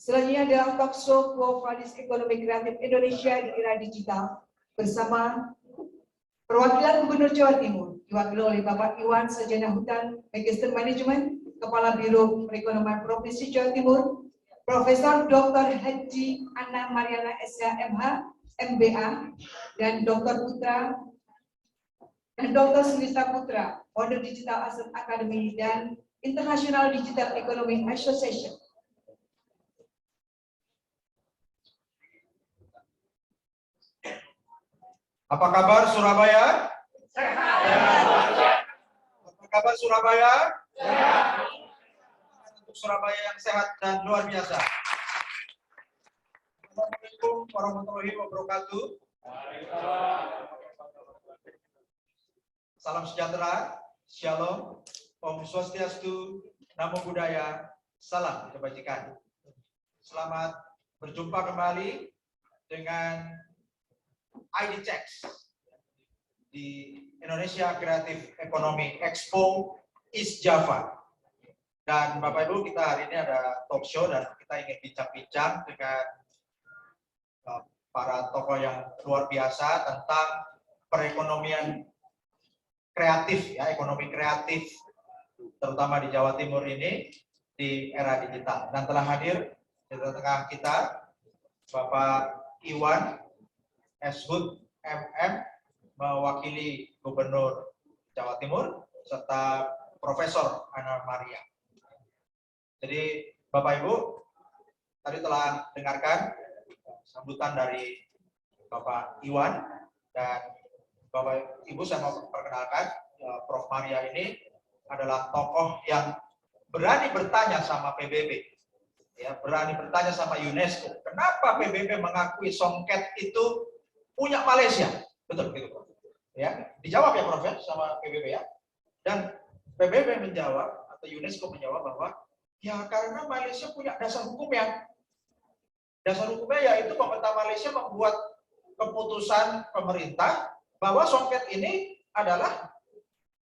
Selanjutnya adalah talk show Quo Vadis Ekonomi Kreatif Indonesia di Era Digital bersama perwakilan Gubernur Jawa Timur, diwakili oleh Bapak Iwan Sarjana Hutan Magister Management, Kepala Biro Perekonomian Provinsi Jawa Timur, Profesor Dr. Haji Anna Mariana SH.MH, MBA, dan Dr. Putra dan Dr. Sulista Putra, Founder Digital Asset Academy dan International Digital Economy Association. Apa kabar Surabaya? Apa kabar Surabaya? Untuk Surabaya yang sehat dan luar biasa. Assalamualaikum warahmatullahi wabarakatuh. Salam sejahtera, Shalom, Om Swastiastu, Namo Buddhaya, Salam Kebajikan. Selamat berjumpa kembali dengan ID Checks di Indonesia Creative Economy Expo East Java. Dan Bapak Ibu, kita hari ini ada talk show dan kita ingin bincang-bincang dengan para tokoh yang luar biasa tentang perekonomian kreatif, ya, ekonomi kreatif, terutama di Jawa Timur ini di era digital. Dan telah hadir di tengah kita Bapak Iwan Eshut MM, mewakili Gubernur Jawa Timur, serta Profesor Anna Maria. Jadi Bapak Ibu, tadi telah dengarkan sambutan dari Bapak Iwan, dan Bapak Ibu saya mau perkenalkan, Prof. Maria ini adalah tokoh yang berani bertanya sama PBB, ya, berani bertanya sama UNESCO, kenapa PBB mengakui Songket itu punya Malaysia, betul gitu, ya, dijawab ya Prof ya sama PBB ya, dan PBB menjawab atau UNESCO menjawab bahwa ya karena Malaysia punya dasar hukumnya yaitu pemerintah Malaysia membuat keputusan pemerintah bahwa Songket ini adalah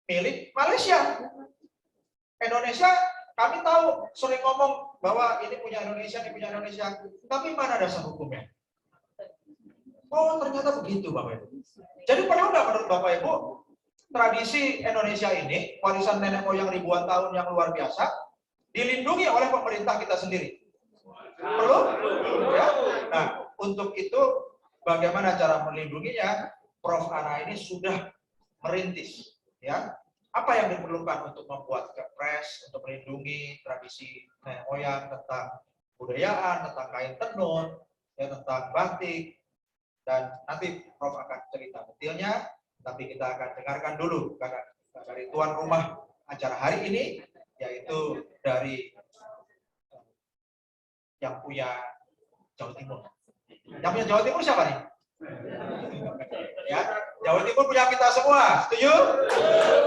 milik Malaysia. Indonesia kami tahu sering ngomong bahwa ini punya Indonesia, tapi mana dasar hukumnya? Oh, ternyata begitu Bapak Ibu. Jadi perlu nggak menurut Bapak Ibu, tradisi Indonesia ini, warisan nenek moyang ribuan tahun yang luar biasa, dilindungi oleh pemerintah kita sendiri? Perlu? Ya. Nah, untuk itu bagaimana cara melindunginya? Prof. Anna ini sudah merintis, ya. Apa yang diperlukan untuk membuat kepres untuk melindungi tradisi nenek moyang tentang kebudayaan, tentang kain tenun, ya, tentang batik. Dan nanti Prof akan cerita detailnya, tapi kita akan dengarkan dulu karena dari tuan rumah acara hari ini, yaitu dari yang punya Jawa Timur. Yang punya Jawa Timur siapa nih? Ya, Jawa Timur punya kita semua, setuju?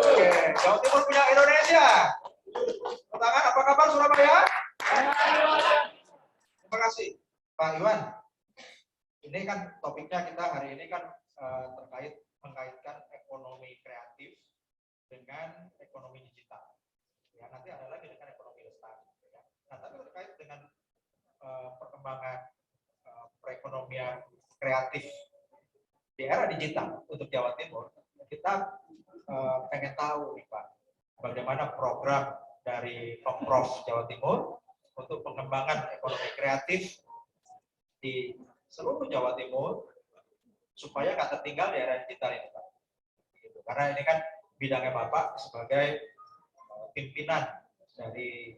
Oke, Jawa Timur punya Indonesia. Tangan, apa kabar Surabaya? Terima kasih, Pak Iwan. Ini kan topiknya kita hari ini kan terkait mengkaitkan ekonomi kreatif dengan ekonomi digital. Ya, nanti ada lagi dengan ekonomi lestari. Ya. Nah, tapi terkait dengan perkembangan perekonomian kreatif di era digital untuk Jawa Timur, kita pengen tahu nih Pak, bagaimana program dari Pemprov Jawa Timur untuk pengembangan ekonomi kreatif di seluruh Jawa Timur supaya nggak tertinggal di era digital ini Pak. Gitu. Karena ini kan bidangnya Bapak sebagai pimpinan dari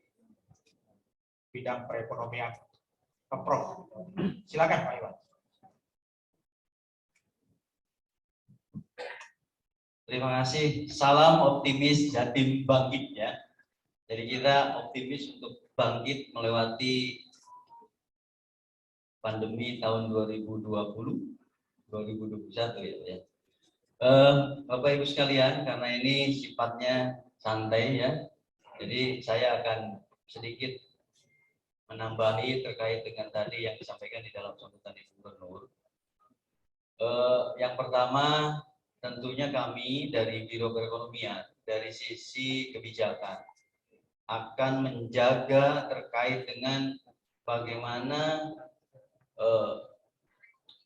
bidang perekonomian Pemprov. Silakan Pak Iwan. Terima kasih. Salam optimis Jatim bangkit ya. Jadi kita optimis untuk bangkit melewati pandemi tahun 2020-2021 ya. Bapak Ibu sekalian, karena ini sifatnya santai ya. Jadi saya akan sedikit menambahi terkait dengan tadi yang disampaikan di dalam sambutan Ibu Gubernur. Yang pertama, tentunya kami dari Biro Perekonomian dari sisi kebijakan akan menjaga terkait dengan bagaimana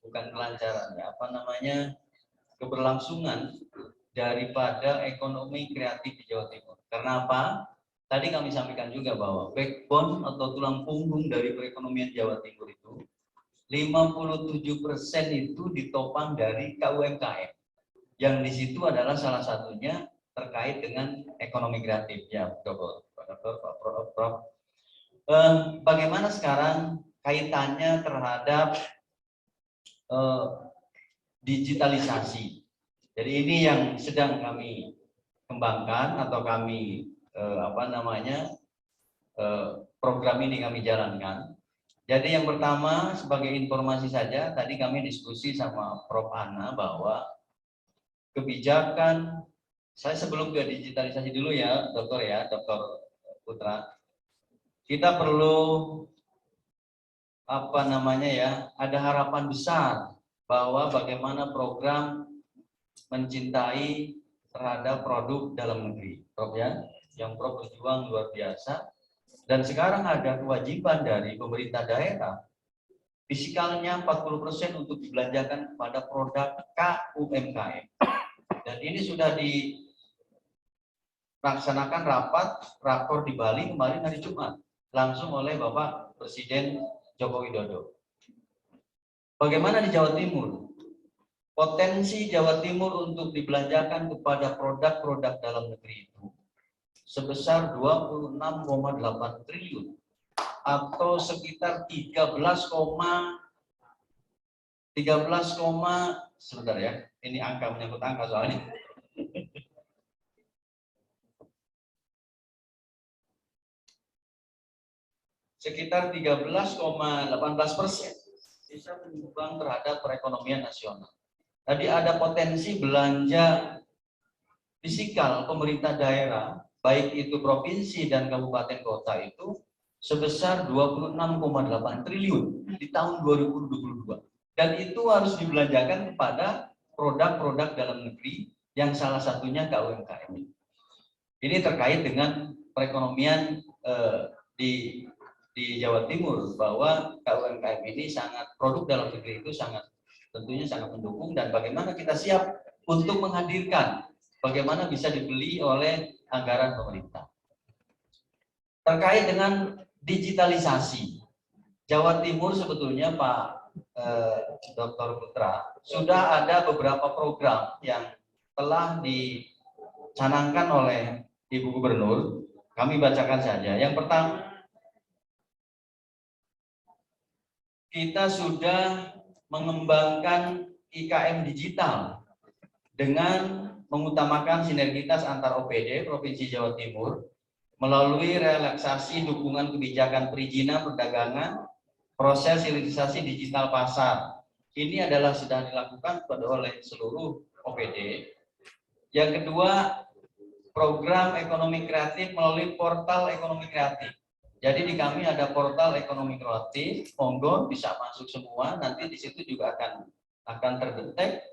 bukan kelancaran ya, apa namanya, keberlangsungan daripada ekonomi kreatif di Jawa Timur. Karena apa? Tadi kami sampaikan juga bahwa backbone atau tulang punggung dari perekonomian Jawa Timur itu 57% itu ditopang dari KUMKM. Yang di situ adalah salah satunya terkait dengan ekonomi kreatif ya, Prof. Bagaimana sekarang kaitannya terhadap digitalisasi? Jadi ini yang sedang kami kembangkan atau kami program ini kami jalankan. Jadi yang pertama sebagai informasi saja, tadi kami diskusi sama Prof. Ana bahwa kebijakan, saya sebelum ke digitalisasi dulu ya, Dr. Putra, kita perlu ada harapan besar bahwa bagaimana program mencintai terhadap produk dalam negeri, Prof ya, yang Prof berjuang luar biasa. Dan sekarang ada kewajiban dari pemerintah daerah, fiskalnya 40% untuk dibelanjakan kepada produk KUMKM. Dan ini sudah dilaksanakan rakor di Bali kemarin hari Jumat, langsung oleh Bapak Presiden Joko Widodo. Bagaimana di Jawa Timur? Potensi Jawa Timur untuk dibelanjakan kepada produk-produk dalam negeri itu sebesar 26,8 triliun atau sekitar 13, sebentar ya, ini angka menyangkut angka soalnya. Sekitar 13,18% bisa menyumbang terhadap perekonomian nasional. Tadi ada potensi belanja fiskal pemerintah daerah, baik itu provinsi dan kabupaten kota itu sebesar 26,8 triliun di tahun 2022. Dan itu harus dibelanjakan kepada produk-produk dalam negeri yang salah satunya KUMKM. Ini terkait dengan perekonomian di Jawa Timur, bahwa KUMKM ini sangat, produk dalam negeri itu tentunya sangat mendukung, dan bagaimana kita siap untuk menghadirkan, bagaimana bisa dibeli oleh anggaran pemerintah. Terkait dengan digitalisasi, Jawa Timur sebetulnya Pak Dr. Putra, sudah ada beberapa program yang telah dicanangkan oleh Ibu Gubernur. Kami bacakan saja. Yang pertama, kita sudah mengembangkan IKM digital dengan mengutamakan sinergitas antar OPD Provinsi Jawa Timur melalui relaksasi dukungan kebijakan perizinan perdagangan, proses hilirisasi digital pasar. Ini adalah sudah dilakukan oleh seluruh OPD. Yang kedua, program ekonomi kreatif melalui portal ekonomi kreatif. Jadi di kami ada portal ekonomi kreatif, monggo bisa masuk semua. Nanti di situ juga akan terdetek.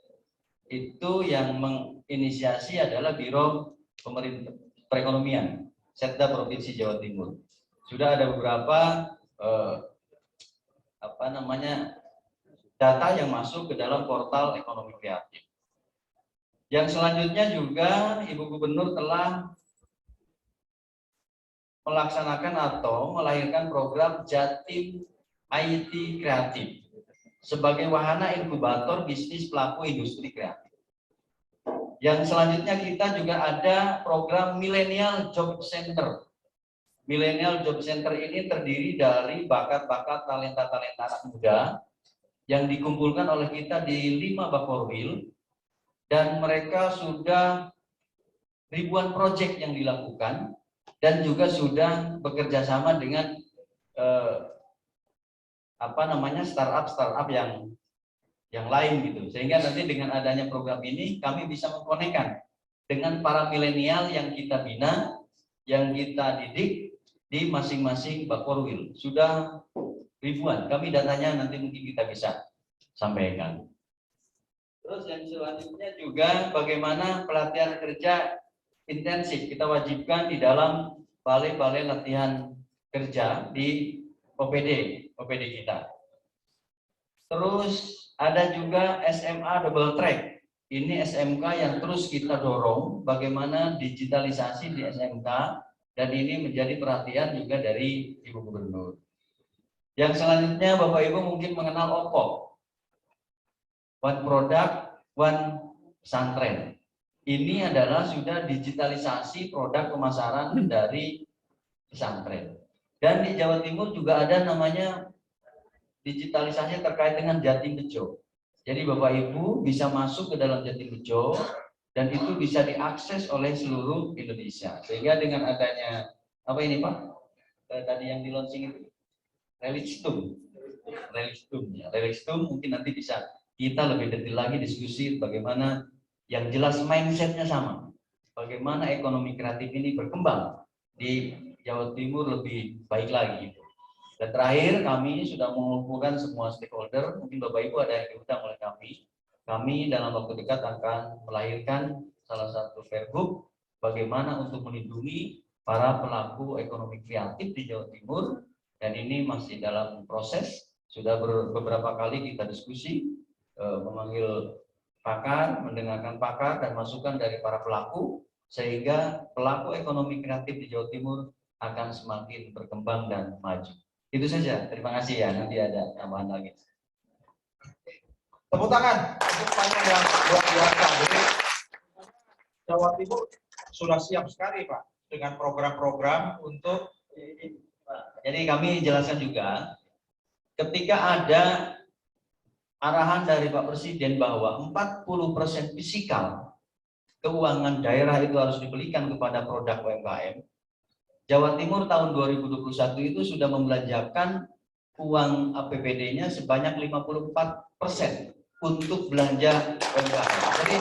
Itu yang menginisiasi adalah Biro Pemerintah Perekonomian Setda Provinsi Jawa Timur. Sudah ada beberapa data yang masuk ke dalam portal ekonomi kreatif. Yang selanjutnya juga Ibu Gubernur telah melaksanakan atau melahirkan program Jatim IT Kreatif sebagai wahana inkubator bisnis pelaku industri kreatif. Yang selanjutnya kita juga ada program Millennial Job Center. Millennial Job Center ini terdiri dari bakat-bakat talenta-talenta anak muda yang dikumpulkan oleh kita di 5 Bakorwil, dan mereka sudah ribuan proyek yang dilakukan dan juga sudah bekerja sama dengan startup yang lain gitu. Sehingga nanti dengan adanya program ini kami bisa mengkonekkan dengan para milenial yang kita bina, yang kita didik di masing-masing Bakorwil. Sudah ribuan. Kami datanya nanti mungkin kita bisa sampaikan. Terus yang selanjutnya juga bagaimana pelatihan kerja intensif kita wajibkan di dalam balai-balai latihan kerja di OPD kita. Terus ada juga SMA double track. Ini SMK yang terus kita dorong bagaimana digitalisasi di SMK, dan ini menjadi perhatian juga dari Ibu Gubernur. Yang selanjutnya Bapak Ibu mungkin mengenal OPOP. One Product, One Pesantren. Ini adalah sudah digitalisasi produk pemasaran dari pesantren. Dan di Jawa Timur juga ada namanya digitalisasi terkait dengan Jatim Bejo. Jadi Bapak Ibu bisa masuk ke dalam Jatim Bejo dan itu bisa diakses oleh seluruh Indonesia. Sehingga dengan adanya apa ini Pak? Tadi yang di launching itu Relistum mungkin nanti bisa kita lebih detail lagi diskusi bagaimana yang jelas mindsetnya sama. Bagaimana ekonomi kreatif ini berkembang di Jawa Timur lebih baik lagi. Dan terakhir kami sudah mengumpulkan semua stakeholder, mungkin Bapak Ibu ada yang diundang oleh kami. Kami dalam waktu dekat akan melahirkan salah satu pergub bagaimana untuk melindungi para pelaku ekonomi kreatif di Jawa Timur, dan ini masih dalam proses. Sudah beberapa kali kita diskusi, memanggil pakar, mendengarkan pakar dan masukan dari para pelaku, sehingga pelaku ekonomi kreatif di Jawa Timur akan semakin berkembang dan maju. Itu saja, terima kasih ya, nanti ada tambahan lagi. Tepuk tangan untuk Pak yang luar biasa. Jadi Jawa Timur sudah siap sekali Pak dengan program-program untuk. Jadi kami jelaskan juga, ketika ada arahan dari Pak Presiden bahwa 40% fiskal keuangan daerah itu harus diberikan kepada produk UMKM, Jawa Timur tahun 2021 itu sudah membelanjakan uang APBD-nya sebanyak 54% untuk belanja UMKM. Jadi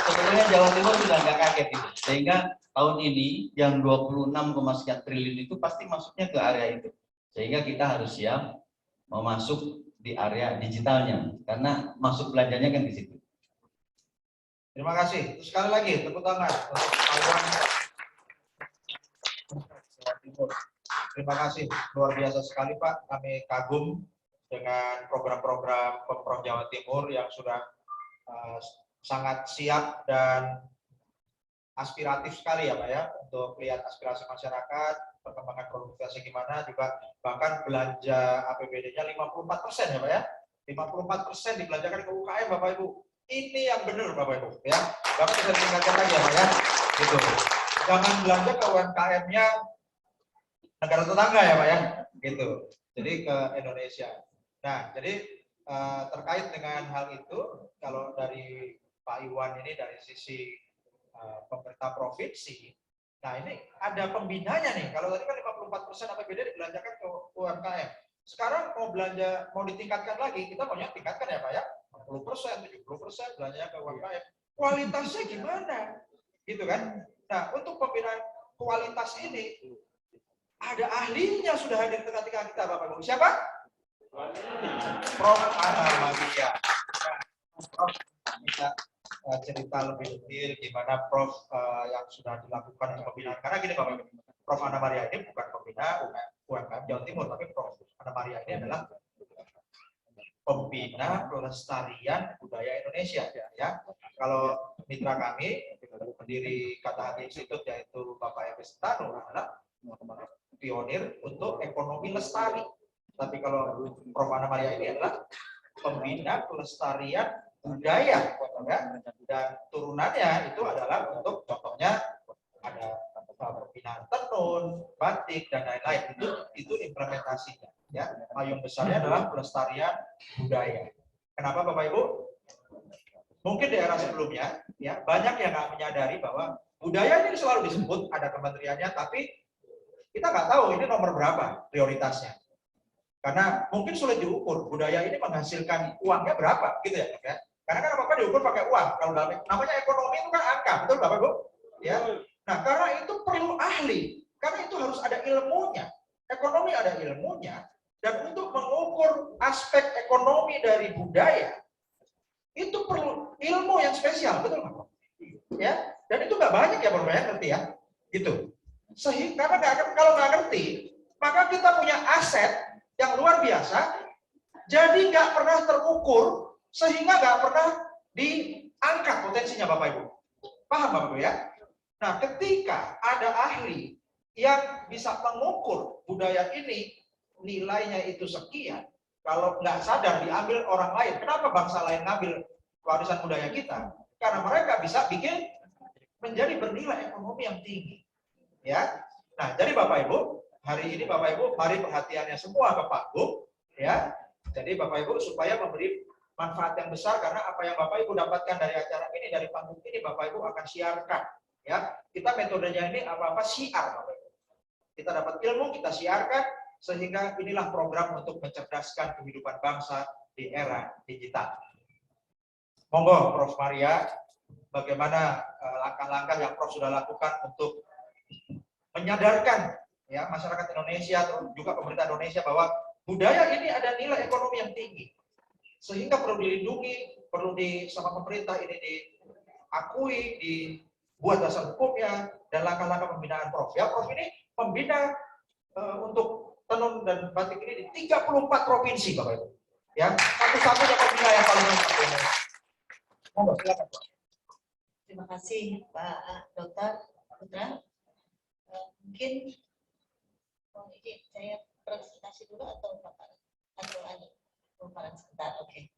sebenarnya Jawa Timur sudah nggak kaget itu. Sehingga tahun ini yang 26, sekian triliun itu pasti masuknya ke area itu. Sehingga kita harus siap mau masuk di area digitalnya, karena masuk belanjanya kan di situ. Terima kasih. Sekali lagi tepuk tangan untuk Pak. Terima kasih, luar biasa sekali Pak. Kami kagum dengan program-program Pemprov Jawa Timur yang sudah sangat siap dan aspiratif sekali ya Pak ya, untuk lihat aspirasi masyarakat, perkembangan produktivitasnya gimana, juga bahkan belanja APBD-nya 54% ya Pak ya, 54% dibelanjakan ke UKM Bapak Ibu. Ini yang benar Bapak Ibu ya, bahkan bisa ditingkatkan lagi ya Pak ya, gitu. Jangan belanja ke UMKM-nya negara tetangga ya Pak ya, gitu. Jadi ke Indonesia. Nah, jadi terkait dengan hal itu, kalau dari Pak Iwan ini dari sisi pemerintah provinsi, nah ini ada pembinanya nih. Kalau tadi kan 54% APBD dibelanjakan ke UMKM. Sekarang mau belanja, mau ditingkatkan lagi, kita maunya tingkatkan ya Pak ya, 60%, 70% belanjanya ke UMKM. Kualitasnya gimana? Gitu kan? Nah, untuk pembinaan kualitas ini, ada ahlinya sudah hadir tengah-tengah kita Bapak Ibu. Siapa? Prof. Ana Maria. Prof bisa cerita lebih detail gimana Prof yang sudah dilakukan pembinaan. Karena gini Bapak Ibu, Prof. Ana Maria ini bukan pembina UMKM Jawa Timur, tapi Prof. Ana Maria ini adalah pembina pelestarian budaya Indonesia ya. Kalau mitra kami pendiri Kata Hati Institute yaitu Bapak Eves Tano adalah pionir untuk ekonomi lestari. Tapi kalau Prof. Ana Maria ini adalah pembina pelestarian budaya ya. Dan turunannya itu adalah untuk contohnya ada pembinaan tenun, batik dan lain-lain. Itu implementasinya ya. Payung besarnya adalah pelestarian budaya. Kenapa Bapak Ibu? Mungkin di era sebelumnya ya banyak yang nggak menyadari bahwa budaya ini selalu disebut ada kementeriannya, tapi kita nggak tahu ini nomor berapa prioritasnya. Karena mungkin sulit diukur budaya ini menghasilkan uangnya berapa gitu ya. Karena kan apa-apa diukur pakai uang. Kalau namanya ekonomi itu kan angka, betul Bapak Ibu? Ya. Nah, karena itu perlu ahli. Karena itu harus ada ilmunya. Ekonomi ada ilmunya, dan untuk mengukur aspek ekonomi dari budaya itu perlu ilmu yang spesial, betul nggak? Ya, dan itu nggak banyak ya Bapak ya, ngerti ya, gitu. Sehingga karena kalau nggak ngerti, maka kita punya aset yang luar biasa, jadi nggak pernah terukur, sehingga nggak pernah diangkat potensinya Bapak Ibu. Paham Bapak Ibu ya? Nah, ketika ada ahli yang bisa mengukur budaya ini, nilainya itu sekian, kalau nggak sadar diambil orang lain. Kenapa bangsa lain ngambil warisan budaya kita? Karena mereka bisa bikin menjadi bernilai ekonomi yang tinggi. Ya. Nah, jadi Bapak Ibu, hari ini Bapak Ibu, mari perhatiannya semua ke Pak Bu, ya. Jadi Bapak Ibu supaya memberi manfaat yang besar, karena apa yang Bapak Ibu dapatkan dari acara ini, dari panggung ini, Bapak Ibu akan siarkan. Ya, kita metodenya ini apa-apa siar, Bapak Ibu. Kita dapat ilmu, kita siarkan, sehingga inilah program untuk mencerdaskan kehidupan bangsa di era digital. Monggo Prof. Maria, bagaimana langkah-langkah yang Prof sudah lakukan untuk menyadarkan ya masyarakat Indonesia, juga pemerintah Indonesia, bahwa budaya ini ada nilai ekonomi yang tinggi, sehingga perlu dilindungi, perlu sama pemerintah ini diakui, dibuat dasar hukumnya, dan langkah-langkah pembinaan Prof. Ya, Prof ini pembina untuk tenun dan batik ini di 34 provinsi, Bapak Ibu. Ya, satu-satunya pembina yang paling lengkap. Monggo, silakan, Pak. Terima kasih Pak Dokter Putra. Mungkin ini saya presentasi dulu atau konferensi sebentar. Oke.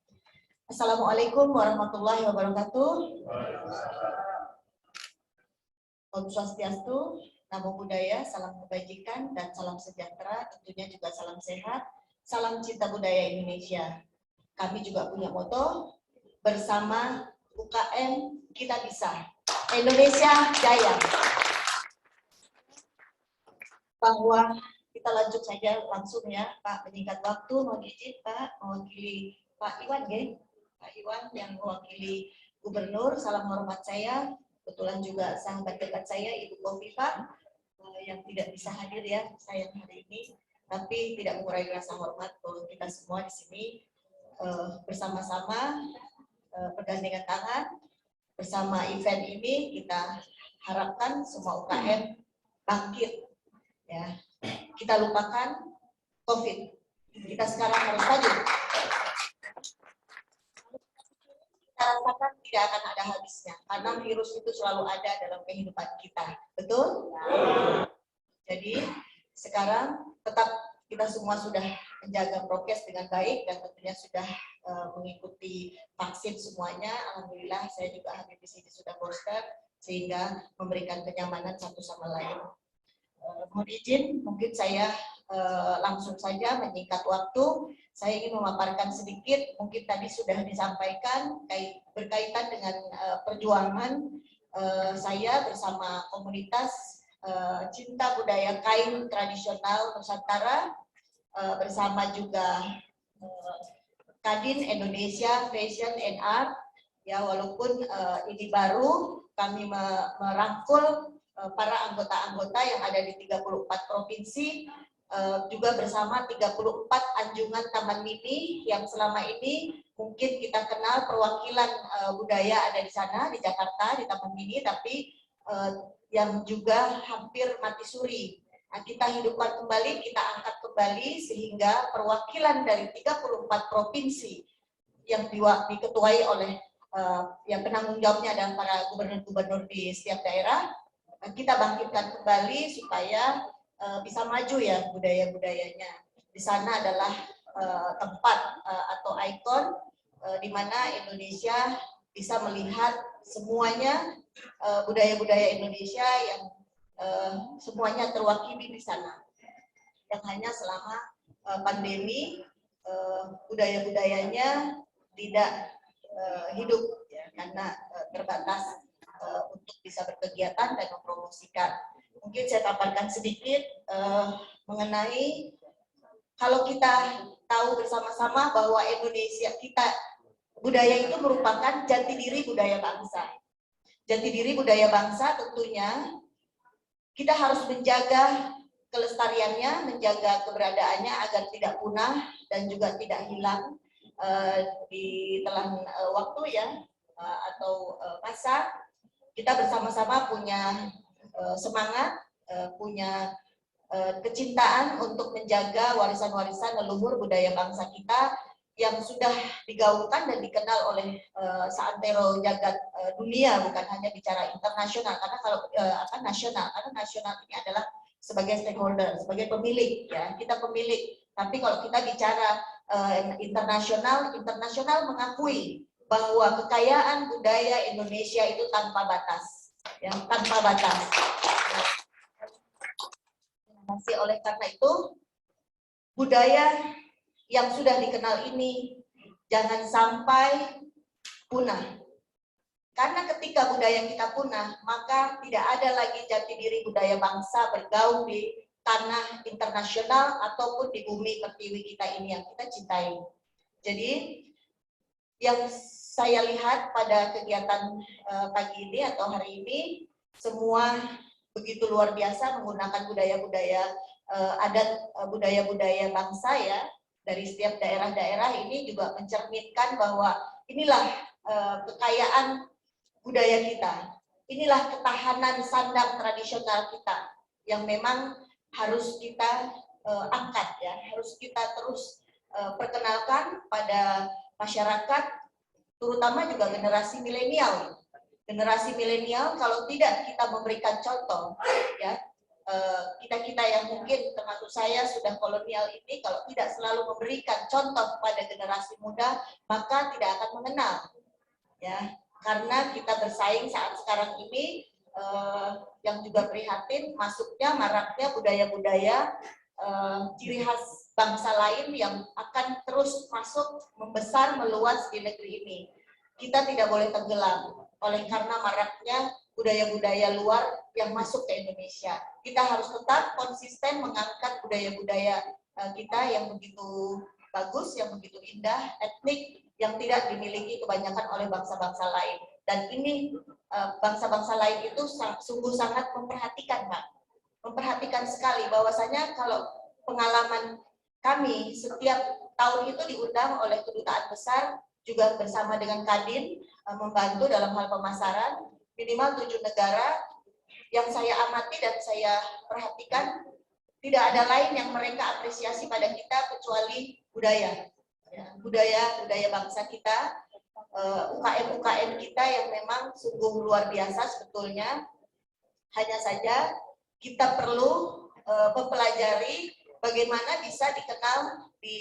Assalamualaikum warahmatullahi wabarakatuh. Om Swastiastu, Namo Buddhaya, salam kebajikan dan salam sejahtera, tentunya juga salam sehat, salam cinta budaya Indonesia. Kami juga punya moto, bersama UKM kita bisa, Indonesia Jaya. Bahwa kita lanjut saja langsung ya Pak, menyingkat waktu, mohon izin Pak mewakili Pak Iwan ya, Pak Iwan yang mewakili Gubernur, salam hormat saya, kebetulan juga sahabat dekat saya Ibu Kofifa yang tidak bisa hadir ya sayang hari ini, tapi tidak mengurangi rasa hormat bahwa kita semua di sini bersama-sama bergandengan tangan bersama event ini. Kita harapkan semua UKM bangkit ya, kita lupakan COVID, kita sekarang harus maju. Kita rasakan tidak akan ada habisnya karena virus itu selalu ada dalam kehidupan kita, betul? Jadi sekarang tetap kita semua sudah menjaga prokes dengan baik dan tentunya sudah mengikuti vaksin semuanya. Alhamdulillah saya juga hadir di sini sudah booster sehingga memberikan kenyamanan satu sama lain. Mohon izin, mungkin saya langsung saja menyingkat waktu. Saya ingin memaparkan sedikit, mungkin tadi sudah disampaikan berkaitan dengan perjuangan saya bersama komunitas cinta budaya kain tradisional Nusantara, bersama juga Kadin Indonesia Fashion and Art. Ya, walaupun ini baru, kami merangkul para anggota-anggota yang ada di 34 provinsi, juga bersama 34 anjungan taman mini yang selama ini mungkin kita kenal perwakilan budaya ada di sana, di Jakarta, di taman mini, tapi yang juga hampir mati suri. Nah, kita hidupkan kembali, kita angkat kembali sehingga perwakilan dari 34 provinsi yang diketuai oleh yang penanggung jawabnya adalah para gubernur-gubernur di setiap daerah, kita bangkitkan kembali supaya bisa maju ya budaya-budayanya. Di sana adalah tempat atau ikon di mana Indonesia bisa melihat semuanya budaya-budaya Indonesia yang semuanya terwakili di sana. Yang hanya selama pandemi budaya-budayanya tidak hidup ya, karena terbatas untuk bisa berkegiatan dan mempromosikan. Mungkin saya paparkan sedikit mengenai kalau kita tahu bersama-sama bahwa Indonesia kita budaya itu merupakan jati diri budaya bangsa. Jati diri budaya bangsa tentunya kita harus menjaga kelestariannya, menjaga keberadaannya agar tidak punah dan juga tidak hilang di telan waktu ya atau masa. Kita bersama-sama punya semangat, punya kecintaan untuk menjaga warisan-warisan leluhur budaya bangsa kita yang sudah digaungkan dan dikenal oleh seantero jagat dunia, bukan hanya bicara internasional, karena kalau nasional, karena nasional ini adalah sebagai stakeholder, sebagai pemilik, ya kita pemilik. Tapi kalau kita bicara internasional mengakui bahwa kekayaan budaya Indonesia itu tanpa batas, ya tanpa batas. Masih oleh karena itu budaya yang sudah dikenal ini jangan sampai punah. Karena ketika budaya kita punah, maka tidak ada lagi jati diri budaya bangsa bergaung di tanah internasional ataupun di bumi pertiwi kita ini yang kita cintai. Jadi yang saya lihat pada kegiatan pagi ini atau hari ini, semua begitu luar biasa menggunakan budaya-budaya adat, budaya-budaya bangsa ya, dari setiap daerah-daerah. Ini juga mencerminkan bahwa inilah kekayaan budaya kita, inilah ketahanan sandang tradisional kita yang memang harus kita angkat ya, harus kita terus perkenalkan pada masyarakat, terutama juga generasi milenial. Generasi milenial kalau tidak kita memberikan contoh ya, kita yang mungkin termasuk saya sudah kolonial ini, kalau tidak selalu memberikan contoh pada generasi muda, maka tidak akan mengenal ya, karena kita bersaing saat sekarang ini yang juga prihatin masuknya maraknya budaya-budaya ciri khas bangsa lain yang akan terus masuk, membesar, meluas di negeri ini. Kita tidak boleh tenggelam oleh karena maraknya budaya-budaya luar yang masuk ke Indonesia. Kita harus tetap konsisten mengangkat budaya-budaya kita yang begitu bagus, yang begitu indah, etnik, yang tidak dimiliki kebanyakan oleh bangsa-bangsa lain. Dan ini bangsa-bangsa lain itu sungguh sangat memperhatikan, Pak. Memperhatikan sekali bahwasanya kalau pengalaman kami setiap tahun itu diundang oleh kedutaan besar, juga bersama dengan Kadin, membantu dalam hal pemasaran, minimal 7 negara yang saya amati dan saya perhatikan, tidak ada lain yang mereka apresiasi pada kita kecuali budaya. Budaya bangsa kita, UKM kita yang memang sungguh luar biasa sebetulnya. Hanya saja kita perlu mempelajari bagaimana bisa dikenal di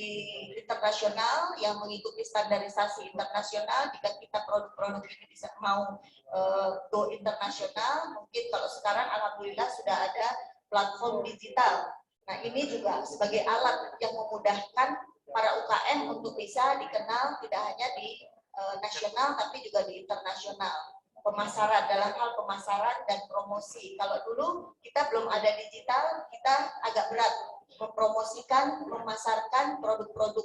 internasional yang mengikuti standarisasi internasional. Jika kita produk-produk ini bisa mau go internasional, mungkin kalau sekarang alhamdulillah sudah ada platform digital. Nah ini juga sebagai alat yang memudahkan para UKM untuk bisa dikenal tidak hanya di nasional tapi juga di internasional. Pemasaran, dalam hal pemasaran dan promosi. Kalau dulu kita belum ada digital, kita agak berat mempromosikan, memasarkan produk-produk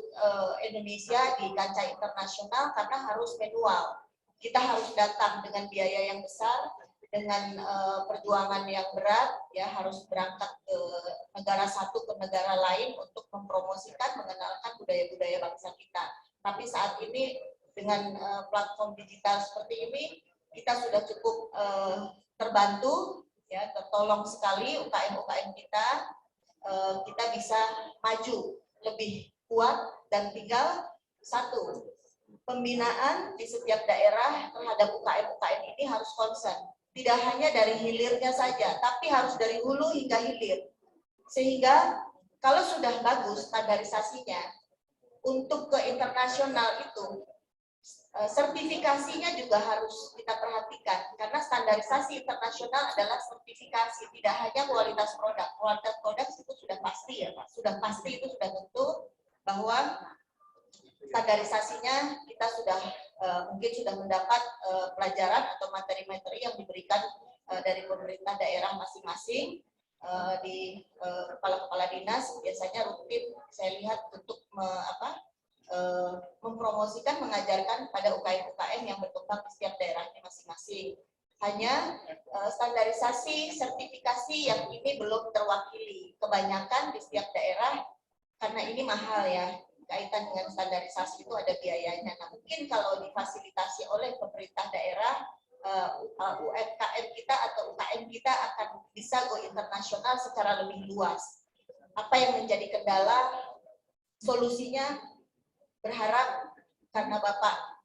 Indonesia di kancah internasional karena harus manual. Kita harus datang dengan biaya yang besar, dengan perjuangan yang berat, ya harus berangkat ke negara satu ke negara lain untuk mempromosikan, mengenalkan budaya-budaya bangsa kita. Tapi saat ini dengan platform digital seperti ini, kita sudah cukup terbantu, ya tertolong sekali UKM-UKM kita. Kita bisa maju lebih kuat dan tinggal satu, pembinaan di setiap daerah terhadap UKM-UKM ini harus concern. Tidak hanya dari hilirnya saja, tapi harus dari hulu hingga hilir. Sehingga kalau sudah bagus standarisasinya, untuk ke internasional itu, sertifikasinya juga harus kita perhatikan. Karena standarisasi internasional adalah sertifikasi, tidak hanya kualitas produk. Kualitas produk itu sudah pasti ya Pak, sudah pasti itu sudah tentu bahwa standarisasinya kita sudah mungkin sudah mendapat pelajaran atau materi-materi yang diberikan dari pemerintah daerah masing-masing di kepala-kepala dinas. Biasanya rutin saya lihat untuk mempromosikan, mengajarkan pada UKM-UKM yang berkembang di setiap daerahnya masing-masing. Hanya standarisasi, sertifikasi yang ini belum terwakili. Kebanyakan di setiap daerah, karena ini mahal ya, kaitan dengan standarisasi itu ada biayanya. Nah, mungkin kalau difasilitasi oleh pemerintah daerah, UMKM kita atau UKM kita akan bisa go internasional secara lebih luas. apa yang menjadi kendala, solusinya berharap karena Bapak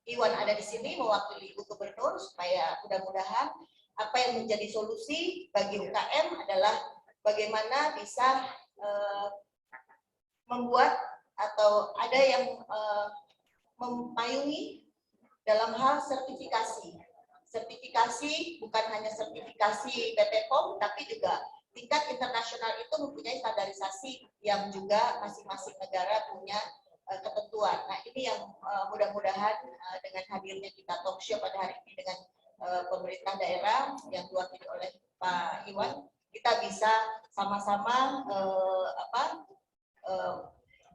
Iwan ada di sini mewakili Ibu Gubernur supaya mudah-mudahan apa yang menjadi solusi bagi UKM adalah bagaimana bisa membuat atau ada yang memayungi dalam hal sertifikasi. Sertifikasi bukan hanya sertifikasi PT POM, tapi juga tingkat internasional itu mempunyai standarisasi yang juga masing-masing negara punya ketentuan. Nah, ini yang mudah-mudahan dengan hadirnya kita talk show pada hari ini dengan pemerintah daerah yang diwakili oleh Pak Iwan, kita bisa sama-sama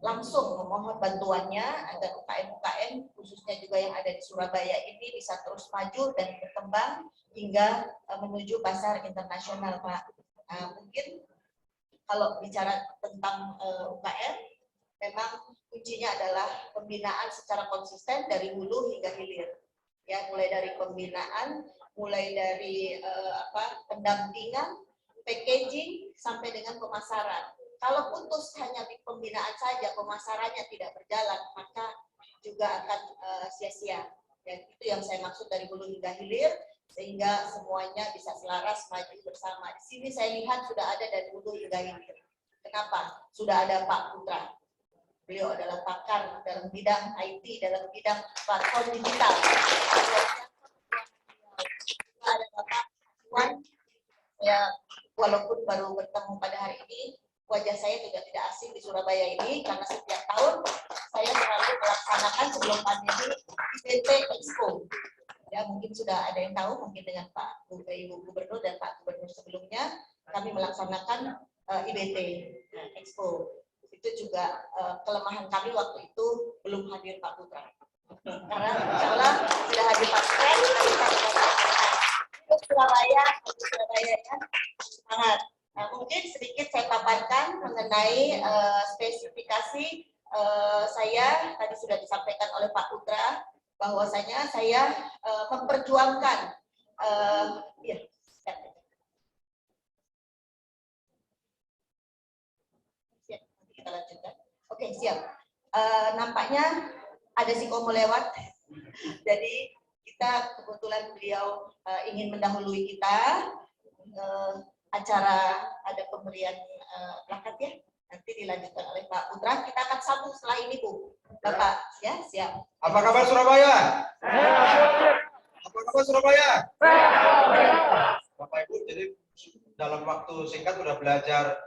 langsung memohon bantuannya agar UKM-UKM khususnya juga yang ada di Surabaya ini bisa terus maju dan berkembang hingga menuju pasar internasional, Pak. Mungkin kalau bicara tentang UKM, memang kuncinya adalah pembinaan secara konsisten dari hulu hingga hilir. Ya, mulai dari pembinaan, mulai dari pendampingan, packaging sampai dengan pemasaran. Kalau putus hanya di pembinaan saja, pemasarannya tidak berjalan, maka juga akan sia-sia. Dan itu yang saya maksud dari hulu hingga hilir, sehingga semuanya bisa selaras maju bersama. Di sini saya lihat sudah ada dari hulu hingga hilir. Kenapa? Sudah ada Pak Putra. Beliau adalah pakar dalam bidang IT, dalam bidang platform digital. Ada Bapak Iwan, ya walaupun baru bertemu pada hari ini, wajah saya juga tidak asing di Surabaya ini karena setiap tahun saya selalu melaksanakan sebelum pandemi IBT Expo. Ya, mungkin sudah ada yang tahu, mungkin dengan Ibu Gubernur dan Pak Gubernur sebelumnya kami melaksanakan IBT Expo. Itu juga kelemahan kami waktu itu belum hadir Pak Putra. Karena insya Allah sudah hadir Pak Putra, untuk Surabaya ya, semangat. Nah, mungkin sedikit saya paparkan mengenai spesifikasi saya tadi sudah disampaikan oleh Pak Putra bahwasanya saya memperjuangkan siap, nanti kita lanjutkan. Oke, siap. Nampaknya ada si Komo lewat, jadi kita kebetulan beliau ingin mendahului kita. Acara ada pemberian plakat ya, nanti dilanjutkan oleh Pak Putra. Kita akan sambung setelah ini, Bu. Bapak, ya, siap. Apa kabar Surabaya? Apa kabar Surabaya? Bapak Ibu, jadi dalam waktu singkat sudah belajar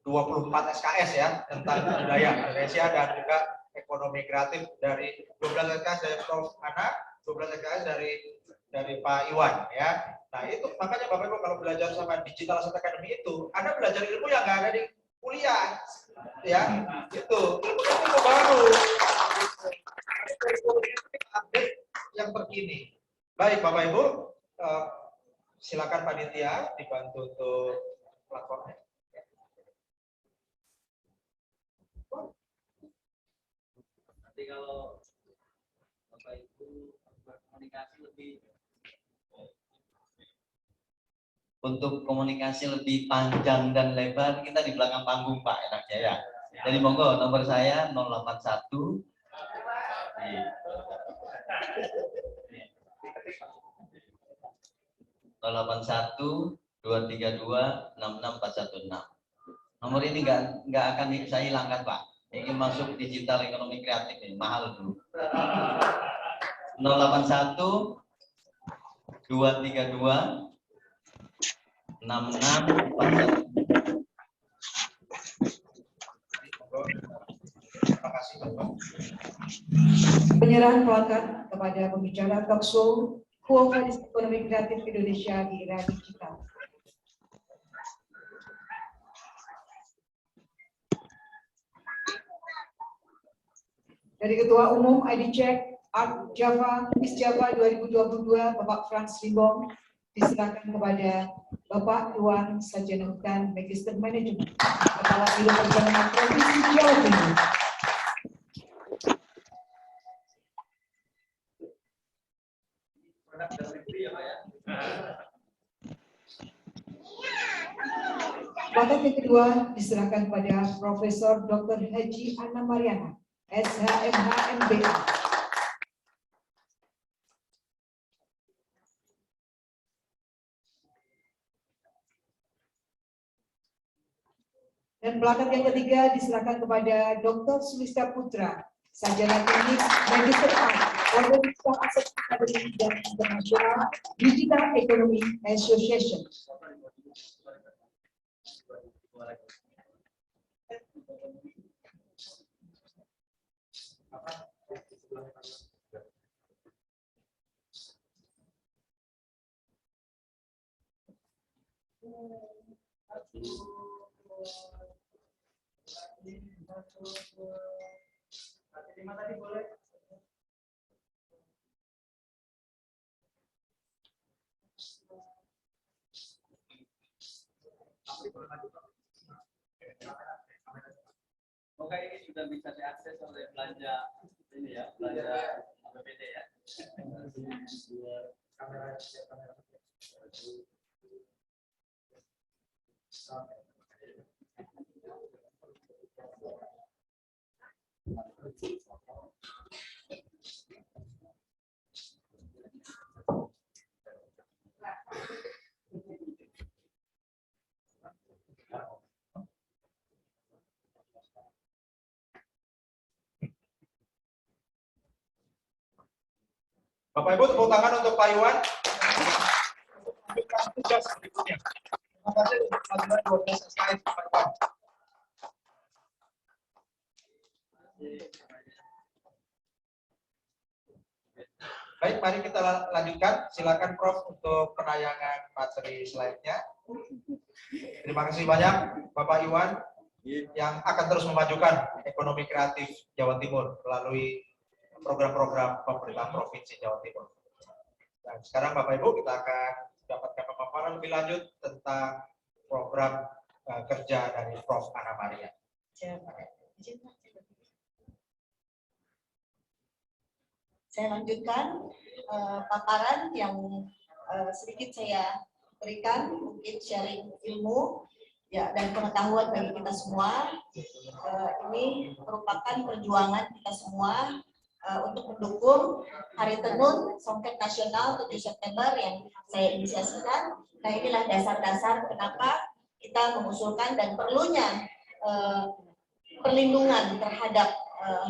24 SKS ya tentang budaya Indonesia dan juga ekonomi kreatif dari 12 SKS dari Prof. Ana, 12 SKS dari Pak Iwan ya. Nah itu makanya Bapak Ibu kalau belajar sama Digital Asset Academy itu, Anda belajar ilmu yang nggak ada di kuliah, ya itu ilmu baru, update yang terkini. Baik Bapak Ibu, silakan panitia dibantu untuk platformnya. Nanti kalau Bapak Ibu berkomunikasi lebih untuk komunikasi lebih panjang dan lebar, kita di belakang panggung Pak Enak Jaya. Jadi monggo nomor saya 081 232 66416. Nomor ini nggak akan saya hilangkan Pak. Ini masuk digital ekonomi kreatif ini mahal dulu. 081 232 6641. Terima kasih Bapak. Penyerahan plakat kepada pembicara talk show Kualitas Ekonomi Kreatif Indonesia di Era Digital. Dari Ketua Umum ID Check Art Java, Miss Java 2022, Bapak Frans Limbong, disilakan kepada Bapak Iwan Sarjana Hutan Magister Manajemen, Kepala Biro Perjalanan Provinsi Jawa Timur. Plakat yang kedua diserahkan kepada Profesor Dr. Haji Ana Mariana, SHMH MBA. Dan plakat yang ketiga diserahkan kepada Dr. Sulista Putra, Sarjana Teknik Magister Art, Organisasi Aset Akademik dan Internasional Digital Economy Association. Semoga ini sudah bisa diakses oleh belanja ini ya, belanja BPD ya. Bapak Ibu, tepuk tangan untuk Pak Iwan. Tugas berikutnya. Terima kasih untuk pelajaran 12 SKS Pak Iwan. Baik, mari kita lanjutkan. Silakan Prof untuk penayangan materi slide-nya. Terima kasih banyak Bapak Iwan yang akan terus memajukan ekonomi kreatif Jawa Timur melalui program-program pemerintah Provinsi Jawa Timur. Dan sekarang Bapak Ibu kita akan mendapatkan pemaparan lebih lanjut tentang program kerja dari Prof. Ana Maria. Saya lanjutkan paparan yang sedikit saya berikan, mungkin sharing ilmu ya dan pengetahuan bagi kita semua. Ini merupakan perjuangan kita semua untuk mendukung Hari Tenun Songket Nasional 7 September yang saya inisiasikan. Nah, inilah dasar-dasar kenapa kita mengusulkan dan perlunya perlindungan terhadap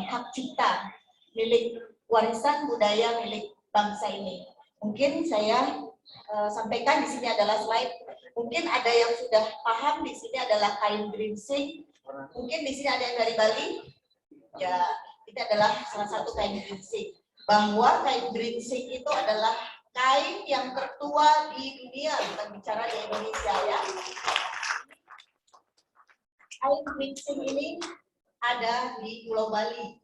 hak cipta milik warisan budaya milik bangsa ini. Mungkin saya sampaikan di sini adalah slide. Mungkin ada yang sudah paham di sini adalah kain geringsing. Mungkin di sini ada yang dari Bali. Ya, ini adalah salah satu kain geringsing. Bahwa kain geringsing itu adalah kain yang tertua di dunia, bukan bicara di Indonesia ya. Kain geringsing ini ada di Pulau Bali.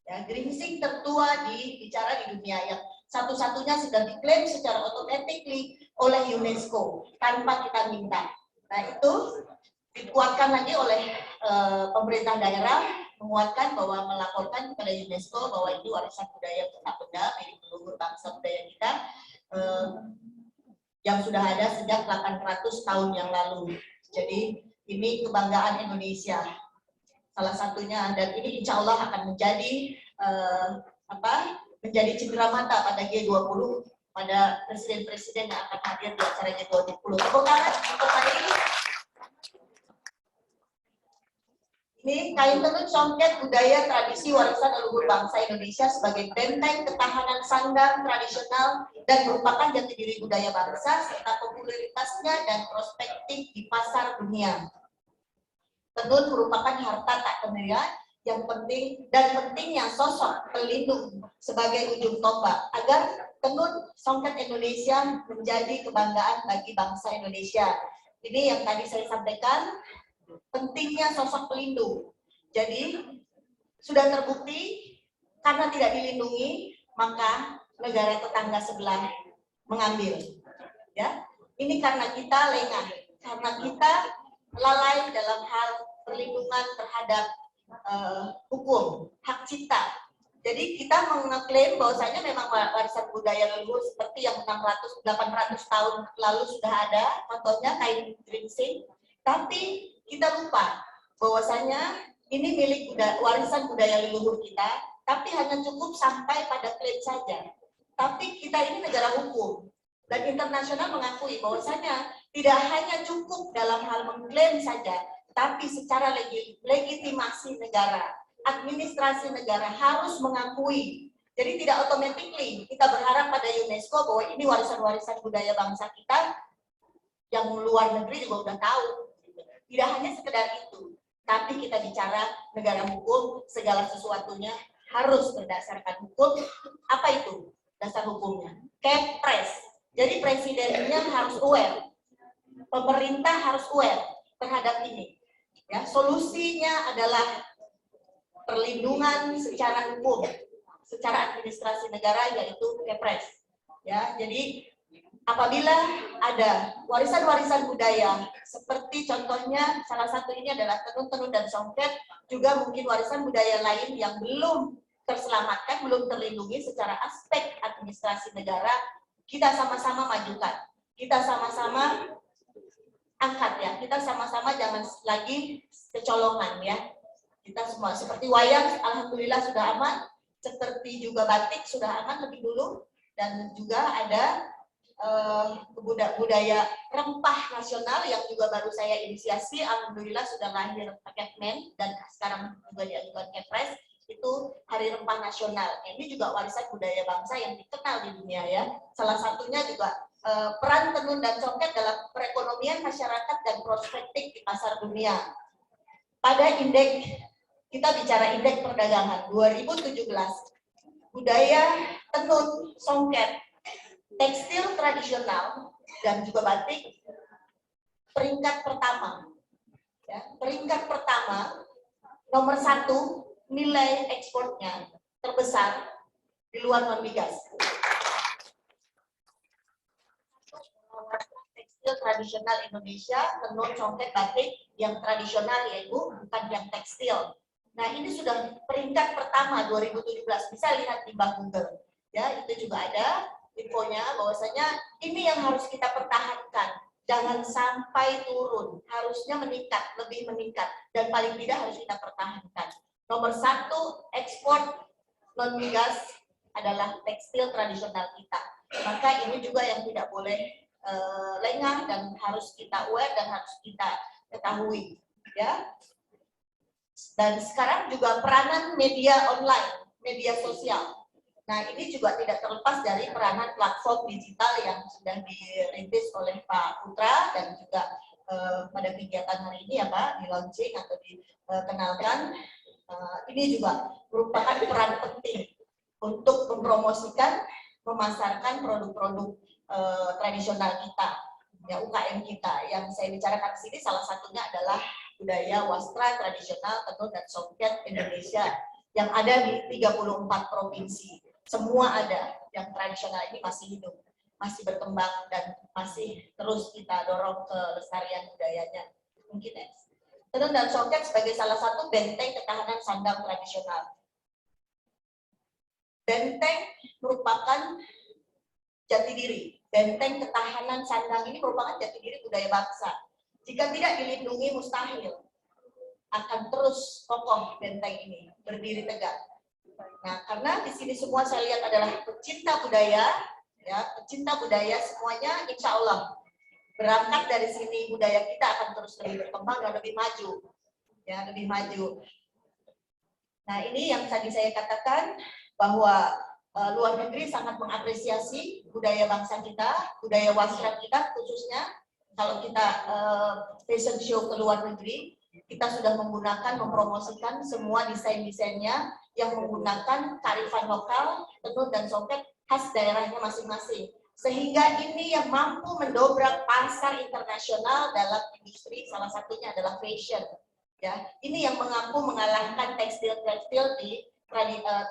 Ya, geringsing tertua bicara di dunia yang satu-satunya sudah diklaim secara otomatis oleh UNESCO tanpa kita minta. Nah, itu dikuatkan lagi oleh pemerintah daerah, menguatkan bahwa melaporkan kepada UNESCO bahwa itu warisan budaya benda milik leluhur bangsa budaya kita yang sudah ada sejak 800 tahun yang lalu. Jadi ini kebanggaan Indonesia salah satunya, dan ini insya Allah akan menjadi menjadi cenderamata pada G20 pada presiden-presiden yang akan hadir di acara G20. Tepuk tangan untuk hari ini. Ini kain tenun songket budaya tradisi warisan leluhur bangsa Indonesia sebagai benteng ketahanan sandang tradisional dan merupakan jati diri budaya bangsa serta popularitasnya dan prospektif di pasar dunia. Tenun merupakan harta tak benda yang penting dan pentingnya sosok pelindung sebagai ujung tombak agar tenun songket Indonesia menjadi kebanggaan bagi bangsa Indonesia. Ini yang tadi saya sampaikan, pentingnya sosok pelindung. Jadi sudah terbukti karena tidak dilindungi maka negara tetangga sebelah mengambil. Ya, ini karena kita lengah, karena kita lalai dalam hal perlindungan terhadap hukum, hak cipta. Jadi kita mengeklaim bahwasanya memang warisan budaya leluhur seperti yang 600-800 tahun lalu sudah ada, contohnya kain geringsing. Tapi kita lupa bahwasanya ini milik warisan budaya leluhur kita, tapi hanya cukup sampai pada klaim saja. Tapi kita ini negara hukum, dan internasional mengakui bahwasanya tidak hanya cukup dalam hal mengklaim saja, tapi secara legitimasi negara, administrasi negara harus mengakui. Jadi tidak automatically kita berharap pada UNESCO bahwa ini warisan-warisan budaya bangsa kita, yang luar negeri juga udah tahu. Tidak hanya sekedar itu, tapi kita bicara negara hukum, segala sesuatunya harus berdasarkan hukum. Apa itu dasar hukumnya? Kepres. Jadi presidennya harus aware, pemerintah harus aware terhadap ini. Ya, solusinya adalah perlindungan secara hukum, secara administrasi negara, yaitu Kepres. Ya, jadi apabila ada warisan-warisan budaya, seperti contohnya salah satu ini adalah tenun-tenun dan songket, juga mungkin warisan budaya lain yang belum terselamatkan, belum terlindungi secara aspek administrasi negara, kita sama-sama majukan, kita sama-sama angkat ya, kita sama-sama jangan lagi kecolongan ya. Kita semua seperti wayang, alhamdulillah sudah aman, seperti juga batik sudah aman lebih dulu, dan juga ada budaya rempah nasional yang juga baru saya inisiasi, alhamdulillah sudah lahir Kepmen dan sekarang juga diajukan Kepres, itu Hari Rempah Nasional. Ini juga warisan budaya bangsa yang dikenal di dunia ya. Salah satunya juga peran tenun dan songket dalam perekonomian masyarakat dan prospektif di pasar dunia. Pada indeks, kita bicara indeks perdagangan 2017, budaya tenun, songket, tekstil tradisional dan juga batik peringkat pertama. Ya, peringkat pertama nomor 1 nilai ekspornya terbesar di luar non migas. Tekstil tradisional Indonesia, tenun, songket, batik yang tradisional yaitu bukan yang tekstil. Nah ini sudah peringkat pertama 2017, bisa lihat di Google. Ya itu juga ada infonya bahwasanya ini yang harus kita pertahankan, jangan sampai turun, harusnya meningkat, lebih meningkat, dan paling tidak harus kita pertahankan. Nomor 1 ekspor non migas adalah tekstil tradisional kita, maka ini juga yang tidak boleh lengah dan harus kita aware dan harus kita ketahui, ya. Dan sekarang juga peranan media online, media sosial. Nah, ini juga tidak terlepas dari peranan platform digital yang sudah dirintis oleh Pak Putra dan juga pada kegiatan hari ini ya Pak, di launching atau dikenalkan. Ini juga merupakan peran penting untuk mempromosikan, memasarkan produk-produk tradisional kita, ya UKM kita. Yang saya bicarakan di sini salah satunya adalah budaya wastra tradisional tenun dan songket Indonesia yang ada di 34 provinsi. Semua ada, yang tradisional ini masih hidup, masih berkembang, dan masih terus kita dorong kelestarian budayanya. Mungkin ya. Tenun dan songket sebagai salah satu benteng ketahanan sandang tradisional. Benteng merupakan jati diri. Benteng ketahanan sandang ini merupakan jati diri budaya bangsa. Jika tidak dilindungi, mustahil akan terus kokoh benteng ini, berdiri tegak. Nah, karena di sini semua saya lihat adalah pecinta budaya, ya, pecinta budaya semuanya, insya Allah berangkat dari sini budaya kita akan terus lebih berkembang dan lebih maju, ya, lebih maju. Nah, ini yang tadi saya katakan bahwa luar negeri sangat mengapresiasi budaya bangsa kita, budaya wasra kita khususnya. Kalau kita fashion show ke luar negeri, kita sudah menggunakan, mempromosikan semua desain-desainnya yang menggunakan kearifan lokal, tenun dan songket khas daerahnya masing-masing. Sehingga ini yang mampu mendobrak pasar internasional dalam industri, salah satunya adalah fashion. Ya, ini yang mampu mengalahkan tekstil-tekstil di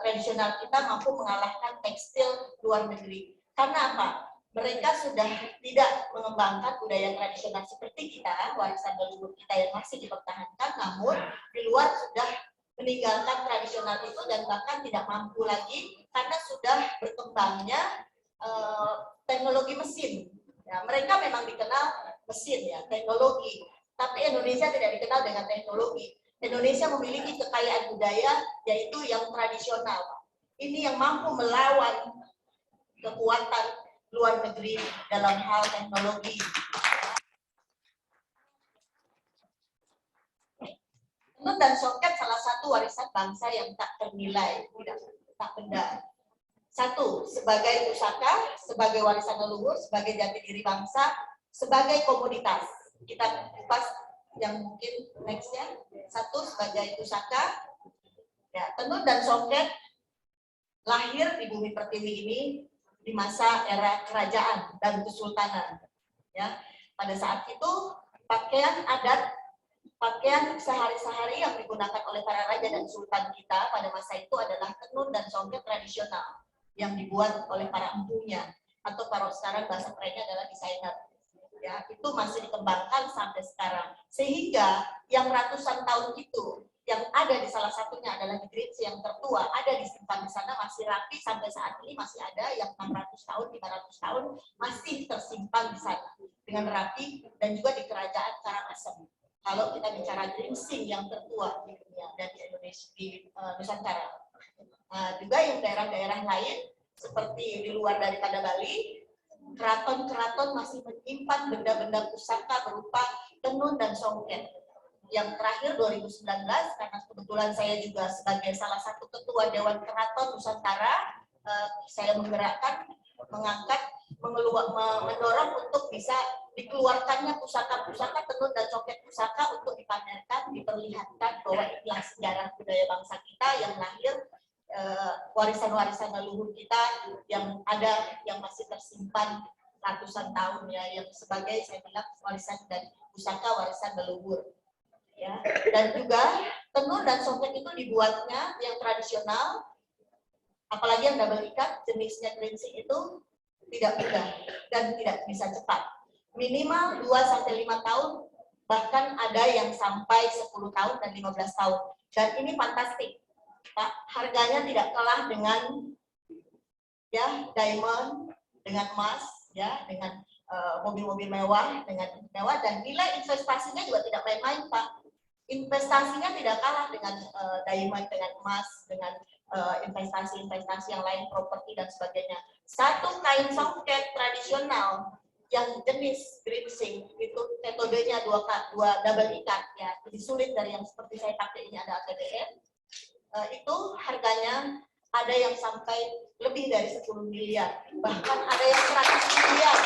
tradisional kita, mampu mengalahkan tekstil luar negeri. Karena apa? Mereka sudah tidak mengembangkan budaya tradisional seperti kita, warisan leluhur kita yang masih dipertahankan, namun di luar sudah meninggalkan tradisional itu dan bahkan tidak mampu lagi karena sudah berkembangnya teknologi mesin. Ya, mereka memang dikenal mesin ya, teknologi. Tapi Indonesia tidak dikenal dengan teknologi. Indonesia memiliki kekayaan budaya yaitu yang tradisional. Ini yang mampu melawan kekuatan luar negeri dalam hal teknologi. Tenun dan songket salah satu warisan bangsa yang tak ternilai, tak benda. Satu, sebagai pusaka, sebagai warisan leluhur, sebagai jati diri bangsa, sebagai komoditas. Kita kupas yang mungkin nextnya. Satu, sebagai pusaka. Ya, tenun dan songket lahir di bumi pertiwi ini di masa era kerajaan dan kesultanan. Ya, pada saat itu pakaian adat, pakaian sehari-hari yang digunakan oleh para raja dan sultan kita pada masa itu adalah tenun dan songket tradisional yang dibuat oleh para empunya, atau kalau sekarang bahasa kerennya adalah desainer. Ya, itu masih dikembangkan sampai sekarang. Sehingga yang ratusan tahun itu, yang ada di salah satunya adalah di Grinsi yang tertua, ada disimpan di sana, masih rapi sampai saat ini, masih ada yang 600 tahun, 500 tahun masih tersimpan di sana dengan rapi, dan juga di kerajaan Karangasem. Kalau kita bicara Grinsi yang tertua di dunia dan di Indonesia, di Nusantara. Nah, juga yang daerah-daerah lain seperti di luar daripada Bali, keraton-keraton masih menyimpan benda-benda pusaka berupa tenun dan songket. Yang terakhir 2019, karena kebetulan saya juga sebagai salah satu ketua Dewan Keraton Nusantara, saya menggerakkan, mengangkat, mendorong untuk bisa dikeluarkannya pusaka-pusaka tenun dan songket pusaka untuk dipamerkan, diperlihatkan bahwa inilah sejarah budaya bangsa kita yang lahir, warisan-warisan leluhur kita yang ada, yang masih tersimpan ratusan tahun ya, yang sebagai saya bilang warisan dan pusaka warisan leluhur. Ya, dan juga tenun dan songket itu dibuatnya yang tradisional, apalagi yang double ikat jenisnya Grinsi itu tidak mudah dan tidak bisa cepat. Minimal 2-5 tahun, bahkan ada yang sampai 10 tahun dan 15 tahun. Dan ini fantastik. Pak, harganya tidak kalah dengan ya diamond, dengan emas, ya, dengan mobil-mobil mewah, dan nilai investasinya juga tidak main-main, Pak. Investasinya tidak kalah dengan diamond, dengan emas, dengan investasi-investasi yang lain, properti dan sebagainya. Satu kain songket tradisional yang jenis Grinsi itu metodenya dua double ikat, ya, lebih sulit dari yang seperti saya pakai ini, ada ATDM. Itu harganya ada yang sampai lebih dari 10 miliar, bahkan ada yang 100 miliar.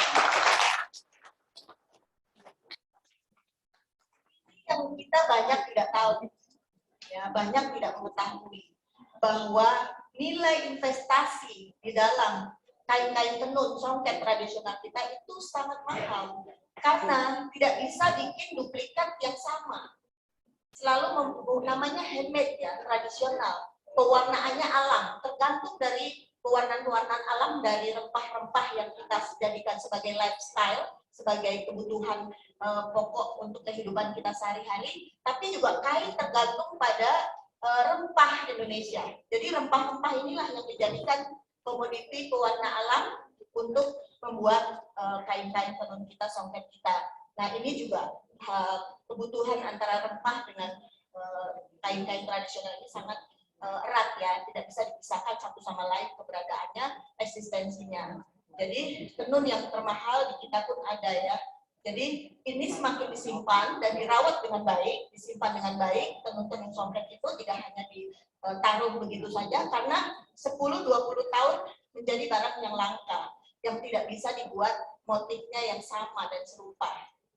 Yang kita banyak tidak tahu, ya, banyak tidak mengetahui bahwa nilai investasi di dalam kain-kain tenun songket tradisional kita itu sangat mahal, karena tidak bisa bikin duplikat yang sama. Selalu namanya handmade ya, tradisional. Pewarnaannya alam, tergantung dari pewarnaan-pewarnaan alam dari rempah-rempah yang kita jadikan sebagai lifestyle, sebagai kebutuhan pokok untuk kehidupan kita sehari-hari, tapi juga kain tergantung pada rempah Indonesia. Jadi rempah-rempah inilah yang dijadikan komoditi pewarna alam untuk membuat kain-kain tenun kita, songket kita. Nah, ini juga kebutuhan antara rempah dengan kain-kain tradisional ini sangat erat ya, tidak bisa dipisahkan satu sama lain keberadaannya, eksistensinya. Jadi tenun yang termahal di kita pun ada ya. Jadi ini semakin disimpan dan dirawat dengan baik, disimpan dengan baik, tenun-tenun songket itu tidak hanya ditaruh begitu saja, karena 10-20 tahun menjadi barang yang langka, yang tidak bisa dibuat motifnya yang sama dan serupa.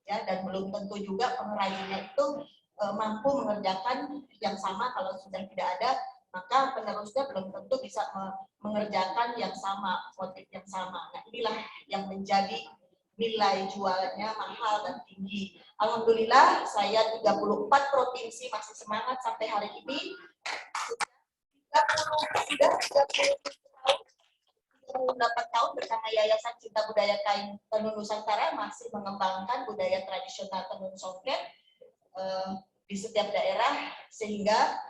Ya, dan belum tentu juga pengrajinnya itu mampu mengerjakan yang sama. Kalau sudah tidak ada, maka penerusnya belum tentu bisa mengerjakan yang sama, motif yang sama. Nah, inilah yang menjadi nilai jualnya mahal dan tinggi. Alhamdulillah, saya 34 provinsi masih semangat sampai hari ini. Sudah 38 tahun bersama Yayasan Cinta Budaya Kain Tenun Nusantara masih mengembangkan budaya tradisional tenun songket di setiap daerah, sehingga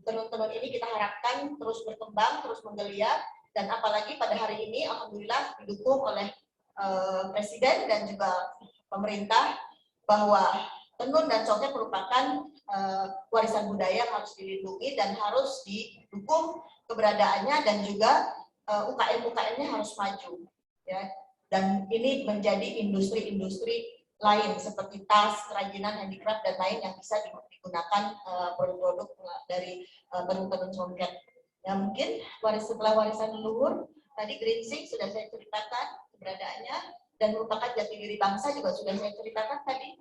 tenun-tenun ini kita harapkan terus berkembang, terus menggeliat, dan apalagi pada hari ini alhamdulillah didukung oleh Presiden dan juga pemerintah, bahwa tenun dan congkak merupakan warisan budaya yang harus dilindungi dan harus didukung keberadaannya, dan juga UKM-UKM-nya harus maju, ya. Dan ini menjadi industri-industri lain seperti tas, kerajinan, handicraft dan lain yang bisa digunakan produk-produk dari tenun-tenun congkak. Ya, mungkin setelah warisan leluhur tadi Grinsing sudah saya ceritakan keberadaannya, dan merupakan jati diri bangsa juga sudah saya ceritakan tadi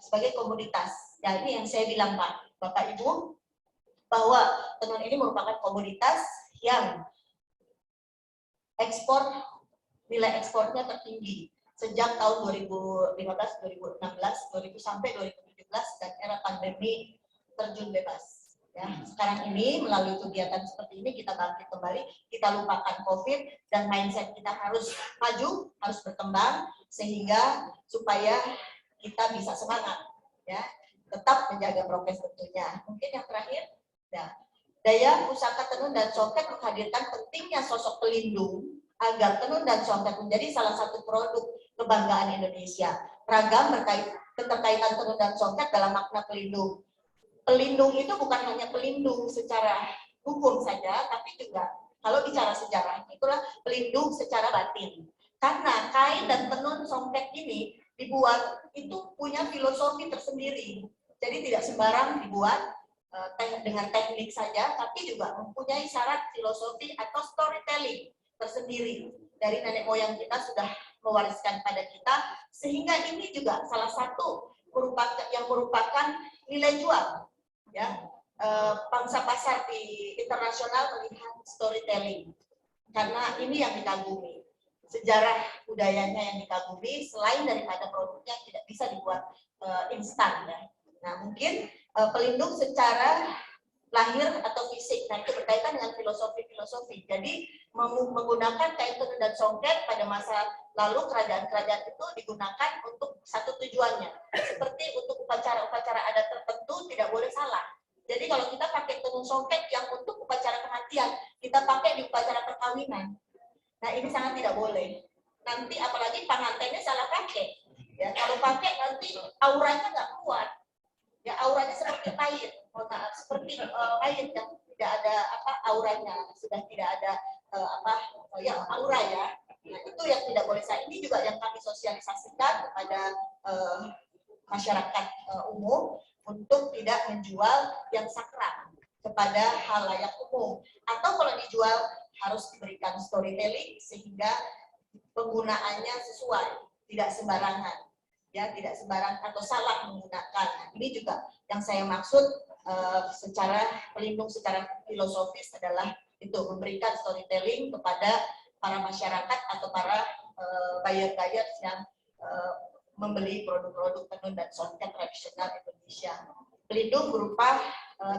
sebagai komoditas. Ya, ini yang saya bilang Bapak Ibu, bahwa tenun ini merupakan komoditas yang nilai ekspornya tertinggi sejak tahun 2015, 2016, 2000 sampai 2017 dan era pandemi terjun bebas. Ya, sekarang ini melalui kegiatan seperti ini kita bangkit kembali, kita lupakan COVID dan mindset kita harus maju, harus berkembang sehingga supaya kita bisa semangat, ya, tetap menjaga prokes tentunya. Mungkin yang terakhir, ya, daya pusaka tenun dan congkak menghadirkan pentingnya sosok pelindung agar tenun dan congkak menjadi salah satu produk kebanggaan Indonesia. Ragam keterkaitan tenun dan congkak dalam makna pelindung. Pelindung itu bukan hanya pelindung secara hukum saja, tapi juga kalau bicara sejarah itulah pelindung secara batin. Karena kain dan tenun congkak ini dibuat itu punya filosofi tersendiri. Jadi tidak sembarang dibuat dengan teknik saja, tapi juga mempunyai syarat filosofi atau storytelling tersendiri dari nenek moyang kita sudah mewariskan pada kita, sehingga ini juga salah satu merupakan nilai jual, ya, pangsa pasar di internasional melihat storytelling, karena ini yang dikagumi, sejarah budayanya yang dikagumi, selain daripada produknya tidak bisa dibuat instan, ya. Nah, mungkin pelindung secara lahir atau fisik, nah itu berkaitan dengan filosofi. Jadi menggunakan kain tenun dan congkak pada masa lalu kerajaan-kerajaan itu digunakan untuk satu tujuannya, seperti untuk upacara-upacara adat tertentu tidak boleh salah. Jadi kalau kita pakai tenun congkak yang untuk upacara kematian, kita pakai di upacara perkawinan. Nah ini sangat tidak boleh. Nanti apalagi pengantinnya salah pakai. Ya, kalau pakai nanti auranya nggak kuat. Ya, auranya seperti air, seperti air yang tidak ada auranya, sudah tidak ada aura, ya. Nah, itu yang tidak boleh. Ini juga yang kami sosialisasikan kepada masyarakat umum untuk tidak menjual yang sakral kepada halayak umum, atau kalau dijual harus diberikan storytelling sehingga penggunaannya sesuai, tidak sembarangan. Ya, tidak sembarang atau salah menggunakan. Nah, ini juga yang saya maksud secara pelindung secara filosofis adalah itu memberikan storytelling kepada para masyarakat atau para buyer-buyer yang membeli produk-produk tenun dan congkak tradisional Indonesia. Pelindung berupa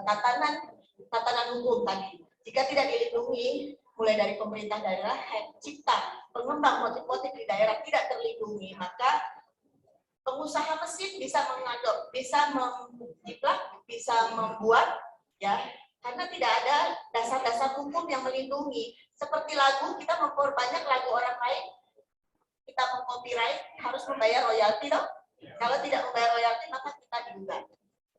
tatanan hukum tadi. Jika tidak dilindungi mulai dari pemerintah daerah, cipta, pengembang motif-motif di daerah tidak terlindungi, maka pengusaha mesin bisa mengadop, bisa menjiplak, bisa membuat, ya, karena tidak ada dasar-dasar hukum yang melindungi. Seperti lagu, kita memperbanyak lagu orang lain, kita meng-copyright, harus membayar royalti, dong. Kalau tidak membayar royalti, maka kita digugat,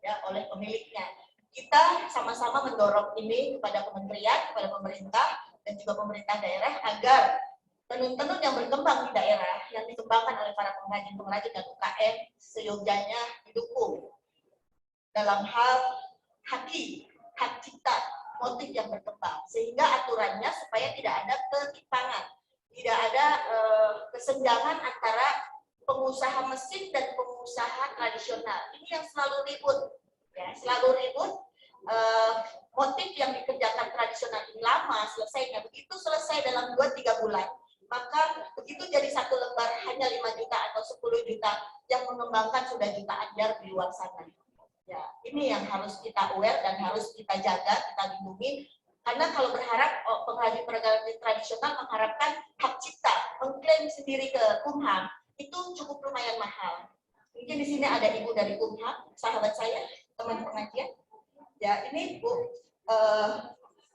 ya, oleh pemiliknya. Kita sama-sama mendorong ini kepada kementerian, kepada pemerintah, dan juga pemerintah daerah agar tenun-tenun yang berkembang di daerah yang dikembangkan oleh para pengrajin-pengrajin dan UKM seyogyanya didukung dalam hal hak cipta motif yang berkembang, sehingga aturannya supaya tidak ada ketimpangan, tidak ada kesenjangan antara pengusaha mesin dan pengusaha tradisional. Ini yang selalu ribut, ya, selalu ribut. Motif yang dikerjakan tradisional ini lama selesainya, begitu selesai dalam 2-3 bulan. Maka begitu jadi satu lembar hanya 5 juta atau 10 juta, yang mengembangkan sudah jutaan biar di luar sana. Ya, ini yang harus kita aware dan harus kita jaga, kita lindungi. Karena kalau berharap pengrajin-pengrajin tradisional mengharapkan hak cipta, mengklaim sendiri ke Kumham, itu cukup lumayan mahal. Mungkin di sini ada ibu dari Kumham, sahabat saya, teman pengajian. Ya, ini Bu,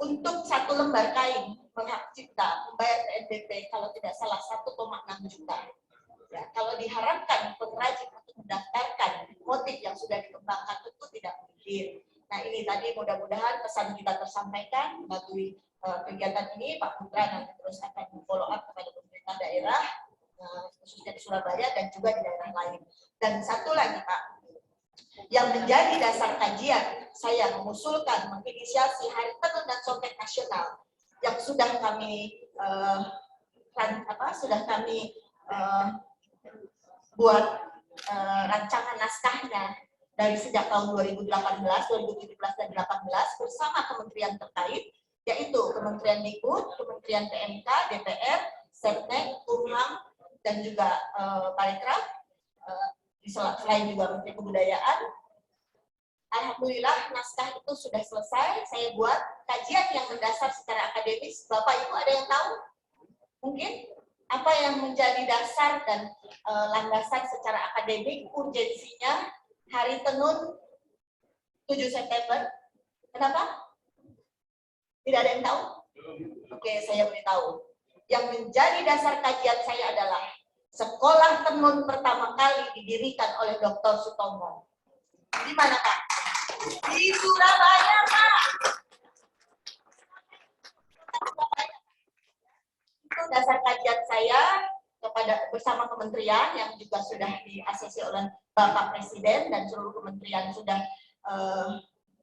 untuk satu lembar kain menghak cipta membayar PNBP kalau tidak salah 1,6 juta. Ya, kalau diharapkan pengrajin untuk mendaftarkan motif yang sudah dikembangkan tentu tidak mungkin. Nah ini tadi mudah-mudahan pesan kita tersampaikan melalui kegiatan ini. Pak Putra nanti terus akan follow up kepada pemerintah daerah, khususnya di Surabaya dan juga di daerah lain. Dan satu lagi Pak, yang menjadi dasar kajian saya mengusulkan menginisiasi Hari Tenun dan Songket Nasional yang sudah kami buat rancangan naskahnya dari sejak tahun 2018, 2017 dan 2018 bersama kementerian terkait, yaitu Kementerian Dikbud, Kementerian PMK, DPR, Setnek, Kumham, dan juga Parekraf, selain juga Menteri Kebudayaan. Alhamdulillah naskah itu sudah selesai. Saya buat kajian yang mendasar secara akademis. Bapak Ibu ada yang tahu? Mungkin apa yang menjadi dasar dan landasan secara akademik urgensinya Hari Tenun 7 September? Kenapa? Tidak ada yang tahu? Oke, saya beritahu. Yang menjadi dasar kajian saya adalah sekolah tenun pertama kali didirikan oleh Dr. Sutomo. Di mana Pak? Di Surabaya Pak. Itu dasar kajian saya bersama kementerian yang juga sudah di-ACC oleh Bapak Presiden dan seluruh kementerian sudah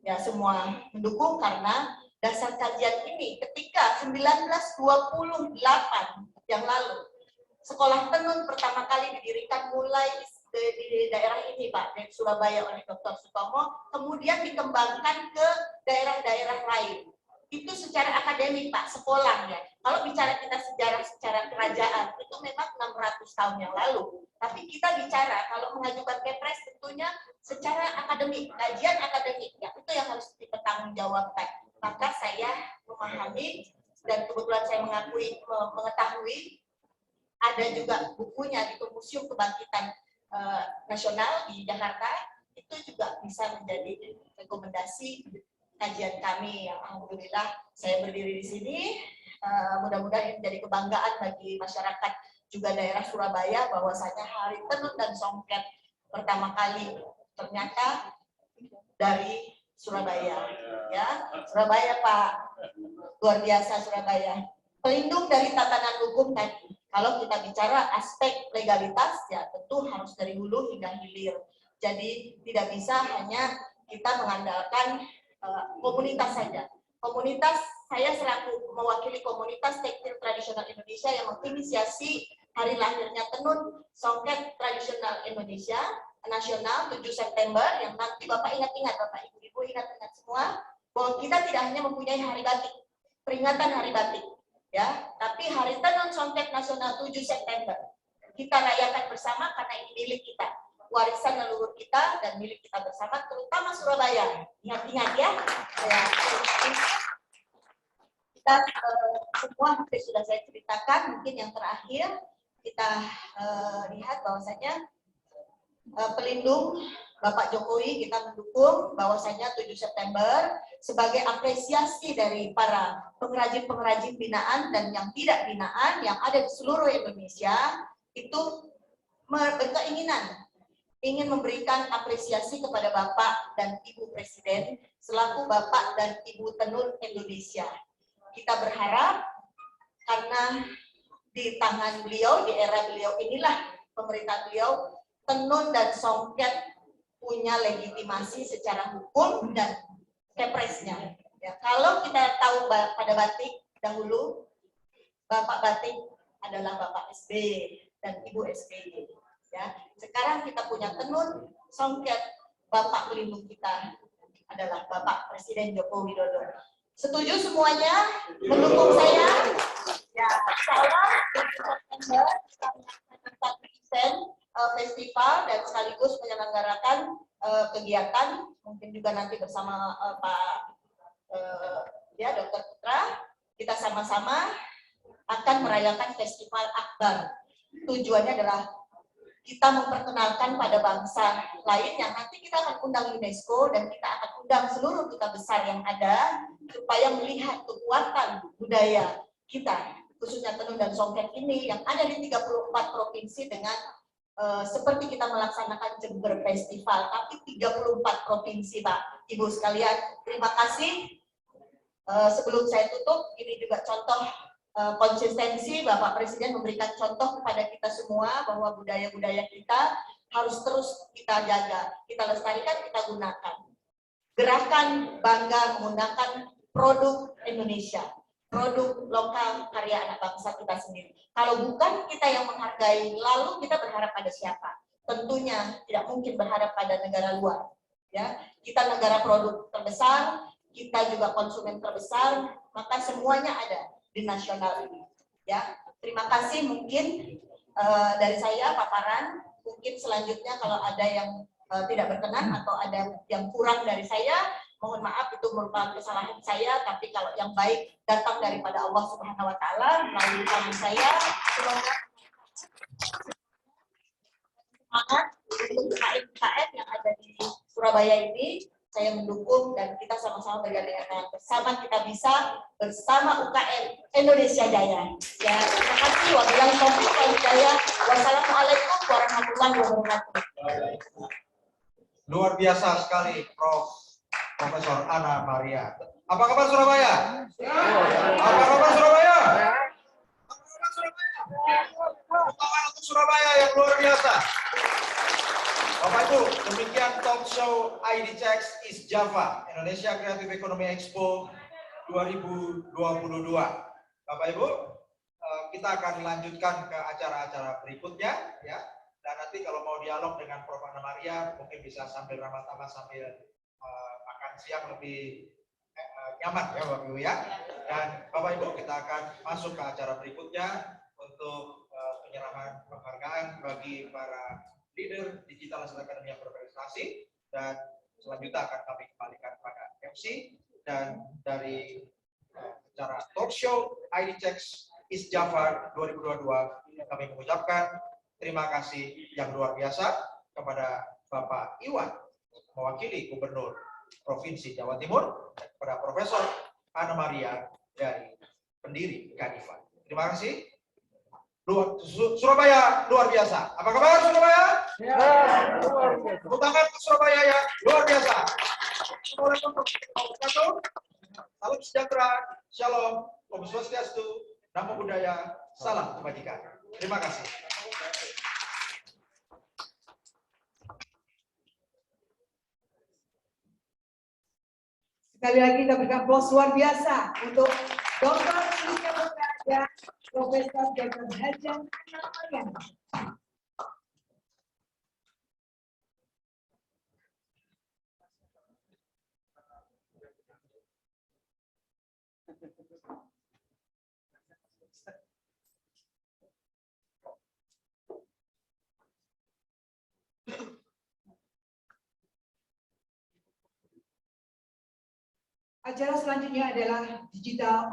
ya semua mendukung karena dasar kajian ini ketika 1928 yang lalu sekolah tenun pertama kali didirikan mulai di daerah ini Pak, dari Surabaya oleh Dr. Sutomo, kemudian dikembangkan ke daerah-daerah lain. Itu secara akademik Pak, sekolah ya. Kalau bicara kita sejarah secara kerajaan, itu memang 600 tahun yang lalu. Tapi kita bicara, kalau mengajukan kepres tentunya secara akademik, kajian akademik, ya itu yang harus dipertanggungjawabkan. Maka saya memahami, dan kebetulan saya mengetahui, ada juga bukunya di Museum Kebangkitan Nasional di Jakarta, itu juga bisa menjadi rekomendasi kajian kami. Alhamdulillah saya berdiri di sini, mudah-mudahan ini menjadi kebanggaan bagi masyarakat juga daerah Surabaya bahwasanya Hari Tenun dan Songket pertama kali ternyata dari Surabaya. Ya, Surabaya Pak, luar biasa Surabaya. Pelindung dari tatanan hukum tadi. Kalau kita bicara aspek legalitas, ya tentu harus dari hulu hingga hilir. Jadi tidak bisa hanya kita mengandalkan komunitas saja. Komunitas, saya selaku mewakili komunitas tekstil tradisional Indonesia yang menginisiasi hari lahirnya tenun songket tradisional Indonesia nasional 7 September, yang nanti Bapak ingat-ingat, Bapak Ibu ingat-ingat semua, bahwa kita tidak hanya mempunyai hari batik, peringatan hari batik, ya, tapi Hari Tenun Songket Nasional 7 September kita rayakan bersama karena ini milik kita, warisan leluhur kita dan milik kita bersama, terutama Surabaya. Ingat-ingat ya. Kita semua sudah saya ceritakan. Mungkin yang terakhir kita lihat bahwasanya pelindung Bapak Jokowi kita mendukung bahwasanya 7 September sebagai apresiasi dari para pengrajin-pengrajin binaan dan yang tidak binaan yang ada di seluruh Indonesia itu berkeinginan ingin memberikan apresiasi kepada Bapak dan Ibu Presiden selaku Bapak dan Ibu Tenun Indonesia. Kita berharap karena di tangan beliau, di era beliau inilah pemerintah beliau, tenun dan songket punya legitimasi secara hukum dan kepresnya. Ya, kalau kita tahu pada batik dahulu, Bapak Batik adalah Bapak SBY dan Ibu SBY. Ya, sekarang kita punya tenun songket, Bapak pelindung kita adalah Bapak Presiden Joko Widodo. Setuju semuanya? Mendukung saya? Ya, insya Allah September kita melakukan event festival dan sekaligus menyelenggarakan kegiatan, mungkin juga nanti bersama Pak Dr. Putra, kita sama-sama akan merayakan festival Akbar. Tujuannya adalah kita memperkenalkan pada bangsa lain yang nanti kita akan undang UNESCO dan kita akan undang seluruh duta besar yang ada supaya melihat kekuatan budaya kita, khususnya tenun dan songket ini yang ada di 34 provinsi dengan seperti kita melaksanakan Jember Festival, tapi 34 provinsi, Pak, Ibu sekalian. Terima kasih. Sebelum saya tutup, ini juga contoh konsistensi Bapak Presiden memberikan contoh kepada kita semua bahwa budaya-budaya kita harus terus kita jaga, kita lestarikan, kita gunakan. Gerakan bangga menggunakan produk Indonesia, produk lokal karya anak bangsa kita sendiri. Kalau bukan kita yang menghargai, lalu kita berharap pada siapa? Tentunya tidak mungkin berharap pada negara luar. Ya, kita negara produk terbesar, kita juga konsumen terbesar, maka semuanya ada di nasional ini. Ya, terima kasih. Mungkin dari saya paparan. Mungkin selanjutnya kalau ada yang tidak berkenan atau ada yang kurang dari saya, mohon maaf itu merupakan kesalahan saya, tapi kalau yang baik datang daripada Allah Subhanahu wa taala melalui kami saya, semoga semangat untuk UKM yang ada di Surabaya ini, saya mendukung dan kita sama-sama bergandeng tangan bersama, kita bisa bersama UKM Indonesia Jaya. Ya, terima kasih. Wabillahi taufiq wal hidayah. Wassalamualaikum warahmatullahi wabarakatuh. Luar biasa sekali Profesor Ana Maria. Apa kabar Surabaya? Apa kabar Surabaya? Apa kabar Surabaya? Tangan untuk Surabaya yang luar biasa. Bapak Ibu, demikian talk show IDCX East Java Indonesia Creative Economy Expo 2022. Bapak Ibu, kita akan lanjutkan ke acara-acara berikutnya, ya. Dan nanti kalau mau dialog dengan Prof. Ana Maria, mungkin bisa sambil ramah-tamah sambil makan siang lebih nyaman ya Bapak Ibu ya. Dan Bapak Ibu, kita akan masuk ke acara berikutnya untuk penyerahan penghargaan bagi para leader digital National Academy yang berprestasi, dan selanjutnya akan kami kembalikan pada MC. Dan dari acara talk show IDCX East Java 2022 kami mengucapkan terima kasih yang luar biasa kepada Bapak Iwan mewakili Gubernur Provinsi Jawa Timur dan kepada Profesor Ana Maria dari pendiri Kadifa. Terima kasih. Surabaya luar biasa. Apa kabar Surabaya? Ya, luar biasa. Tepuk tangan ke Surabaya ya, luar biasa. Assalamualaikum warahmatullahi wabarakatuh. Salam sejahtera, shalom, om swastiastu, namo buddhaya, salam kebajikan. Terima kasih. Sekali lagi kita berikan aplaus luar biasa untuk Dr. Indonesia Berkaya, Profesor Dr. Hajan Ana Maria. Acara selanjutnya adalah digital